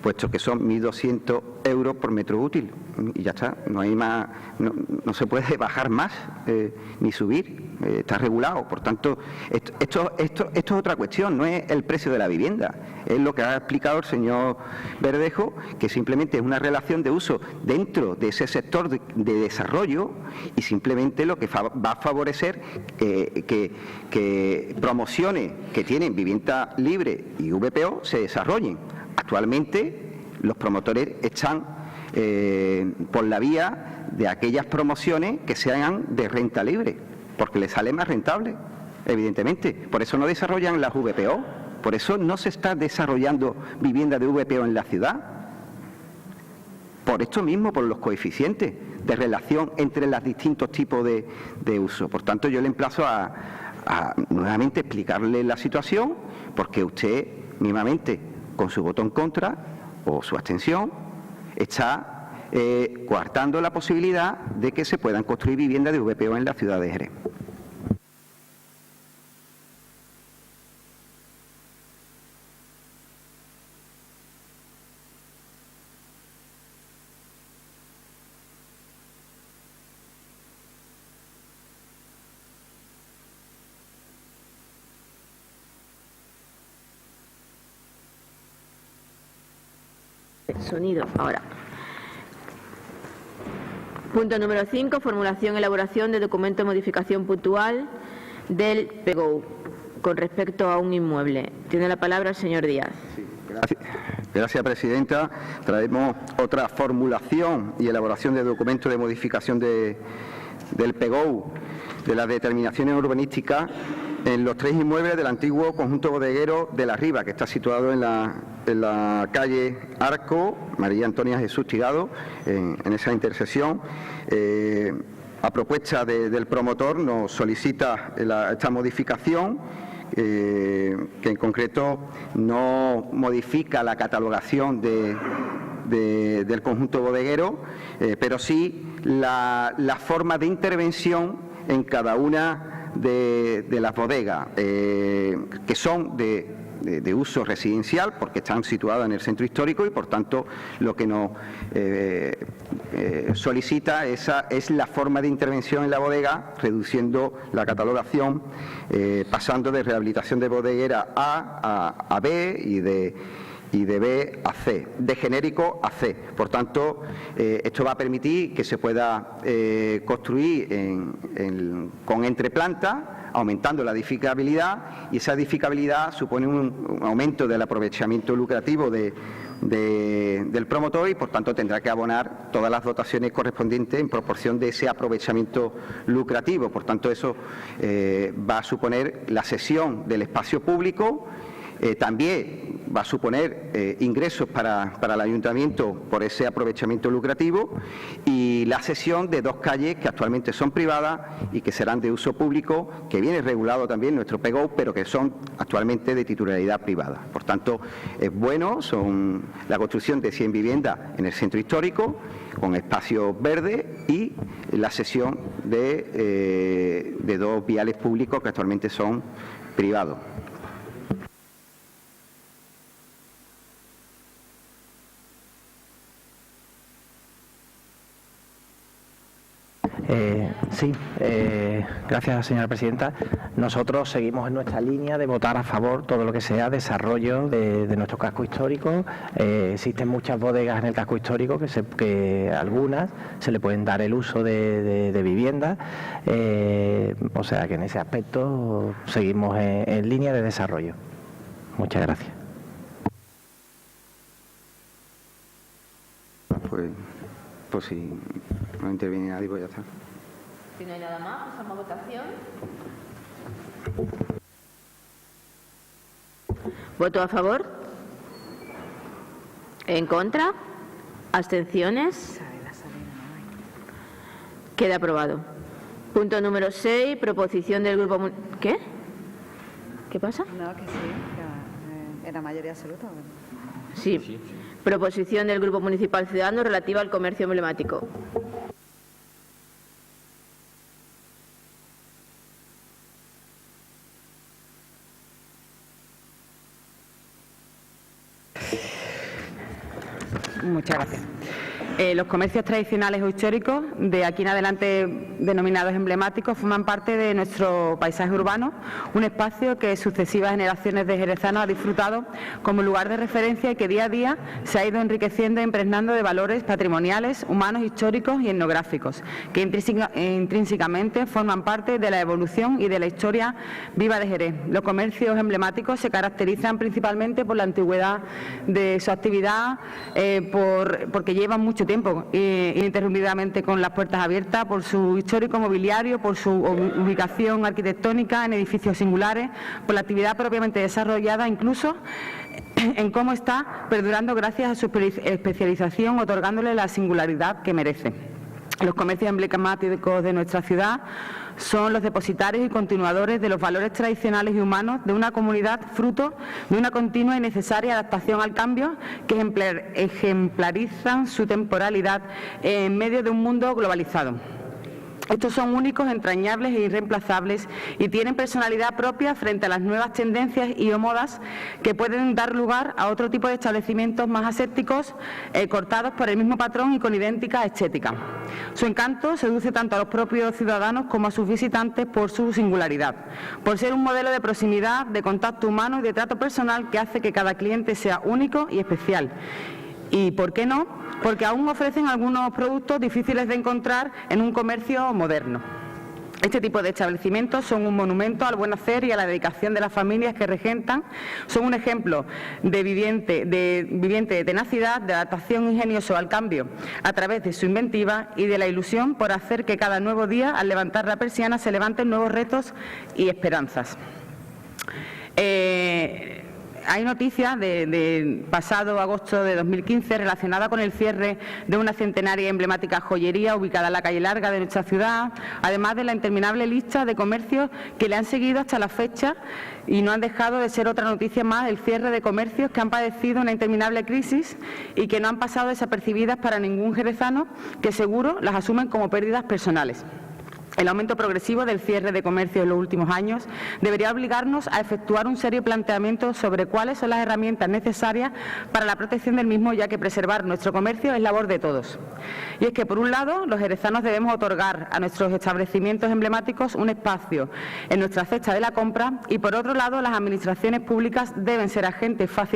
puesto que son 1.200 euros por metro útil. Y ya está, no hay más, no se puede bajar más ni subir. Está regulado. Por tanto, esto es otra cuestión, no es el precio de la vivienda. Es lo que ha explicado el señor Verdejo, que simplemente es una relación de uso dentro de ese sector de desarrollo y simplemente lo que va a favorecer que promociones que tienen vivienda libre y VPO se desarrollen. Actualmente los promotores están por la vía de aquellas promociones que sean de renta libre, porque les sale más rentable, evidentemente. Por eso no desarrollan las VPO, por eso no se está desarrollando vivienda de VPO en la ciudad. Por esto mismo, por los coeficientes de relación entre los distintos tipos de uso. Por tanto, yo le emplazo a nuevamente explicarle la situación, porque usted mismamente, con su voto en contra o su abstención, está coartando la posibilidad de que se puedan construir viviendas de VPO en la ciudad de Jerez. Sonido, ahora. Punto número 5, formulación y elaboración de documento de modificación puntual del PGOU con respecto a un inmueble. Tiene la palabra el señor Díaz. Sí, gracias, presidenta. Traemos otra formulación y elaboración de documento de modificación del PGOU, de las determinaciones urbanísticas en los 3 inmuebles del antiguo conjunto bodeguero de La Riva, que está situado en la calle Arco, María Antonia Jesús Tirado, en esa intersección. A propuesta del promotor nos solicita esta modificación, que en concreto no modifica la catalogación del conjunto bodeguero, pero sí la forma de intervención en cada una de las bodegas, que son de uso residencial, porque están situadas en el centro histórico, y por tanto lo que nos solicita es la forma de intervención en la bodega, reduciendo la catalogación, pasando de rehabilitación de bodeguera a B y de B a C, de genérico a C. Por tanto, esto va a permitir que se pueda construir con entreplanta, aumentando la edificabilidad, y esa edificabilidad supone un aumento del aprovechamiento lucrativo del promotor, y por tanto tendrá que abonar todas las dotaciones correspondientes en proporción de ese aprovechamiento lucrativo. Por tanto, eso va a suponer la cesión del espacio público. También va a suponer ingresos para el ayuntamiento por ese aprovechamiento lucrativo, y la cesión de 2 calles que actualmente son privadas y que serán de uso público, que viene regulado también nuestro PGO, pero que son actualmente de titularidad privada. Por tanto, es bueno, son la construcción de 100 viviendas en el centro histórico, con espacios verdes, y la cesión de 2 viales públicos que actualmente son privados. Sí, gracias, señora presidenta. Nosotros seguimos en nuestra línea de votar a favor todo lo que sea desarrollo de nuestro casco histórico. Existen muchas bodegas en el casco histórico que algunas se le pueden dar el uso de vivienda, o sea que en ese aspecto seguimos en línea de desarrollo. Muchas gracias. Pues si no interviene nadie, pues ya está. Si no hay nada más, pasamos a votación. ¿Voto a favor? ¿En contra? ¿Abstenciones? Queda aprobado. Punto número 6, proposición del Grupo... ¿Qué? ¿Qué pasa? No, que sí, que era mayoría absoluta. Sí. Proposición del Grupo Municipal Ciudadano relativa al comercio emblemático. Muchas gracias. Los comercios tradicionales o históricos, de aquí en adelante denominados emblemáticos, forman parte de nuestro paisaje urbano, un espacio que sucesivas generaciones de jerezanos ha disfrutado como lugar de referencia y que día a día se ha ido enriqueciendo e impregnando de valores patrimoniales, humanos, históricos y etnográficos, que intrínsecamente forman parte de la evolución y de la historia viva de Jerez. Los comercios emblemáticos se caracterizan principalmente por la antigüedad de su actividad, porque llevan mucho tiempo ininterrumpidamente con las puertas abiertas, por su histórico mobiliario, por su ubicación arquitectónica en edificios singulares, por la actividad propiamente desarrollada, incluso en cómo está perdurando gracias a su especialización, otorgándole la singularidad que merece. Los comercios emblemáticos de nuestra ciudad son los depositarios y continuadores de los valores tradicionales y humanos de una comunidad, fruto de una continua y necesaria adaptación al cambio, que ejemplarizan su temporalidad en medio de un mundo globalizado. Estos son únicos, entrañables e irreemplazables, y tienen personalidad propia frente a las nuevas tendencias y o modas que pueden dar lugar a otro tipo de establecimientos más asépticos, cortados por el mismo patrón y con idéntica estética. Su encanto seduce tanto a los propios ciudadanos como a sus visitantes por su singularidad, por ser un modelo de proximidad, de contacto humano y de trato personal que hace que cada cliente sea único y especial. ¿Y por qué no? Porque aún ofrecen algunos productos difíciles de encontrar en un comercio moderno. Este tipo de establecimientos son un monumento al buen hacer y a la dedicación de las familias que regentan, son un ejemplo de viviente tenacidad, de adaptación ingenioso al cambio a través de su inventiva y de la ilusión por hacer que cada nuevo día, al levantar la persiana, se levanten nuevos retos y esperanzas. Hay noticias del pasado agosto de 2015 relacionada con el cierre de una centenaria y emblemática joyería ubicada en la calle Larga de nuestra ciudad, además de la interminable lista de comercios que le han seguido hasta la fecha y no han dejado de ser otra noticia más, el cierre de comercios que han padecido una interminable crisis y que no han pasado desapercibidas para ningún jerezano, que seguro las asumen como pérdidas personales. El aumento progresivo del cierre de comercio en los últimos años debería obligarnos a efectuar un serio planteamiento sobre cuáles son las herramientas necesarias para la protección del mismo, ya que preservar nuestro comercio es labor de todos. Y es que, por un lado, los jerezanos debemos otorgar a nuestros establecimientos emblemáticos un espacio en nuestra cesta de la compra y, por otro lado, las administraciones públicas deben ser agentes fáciles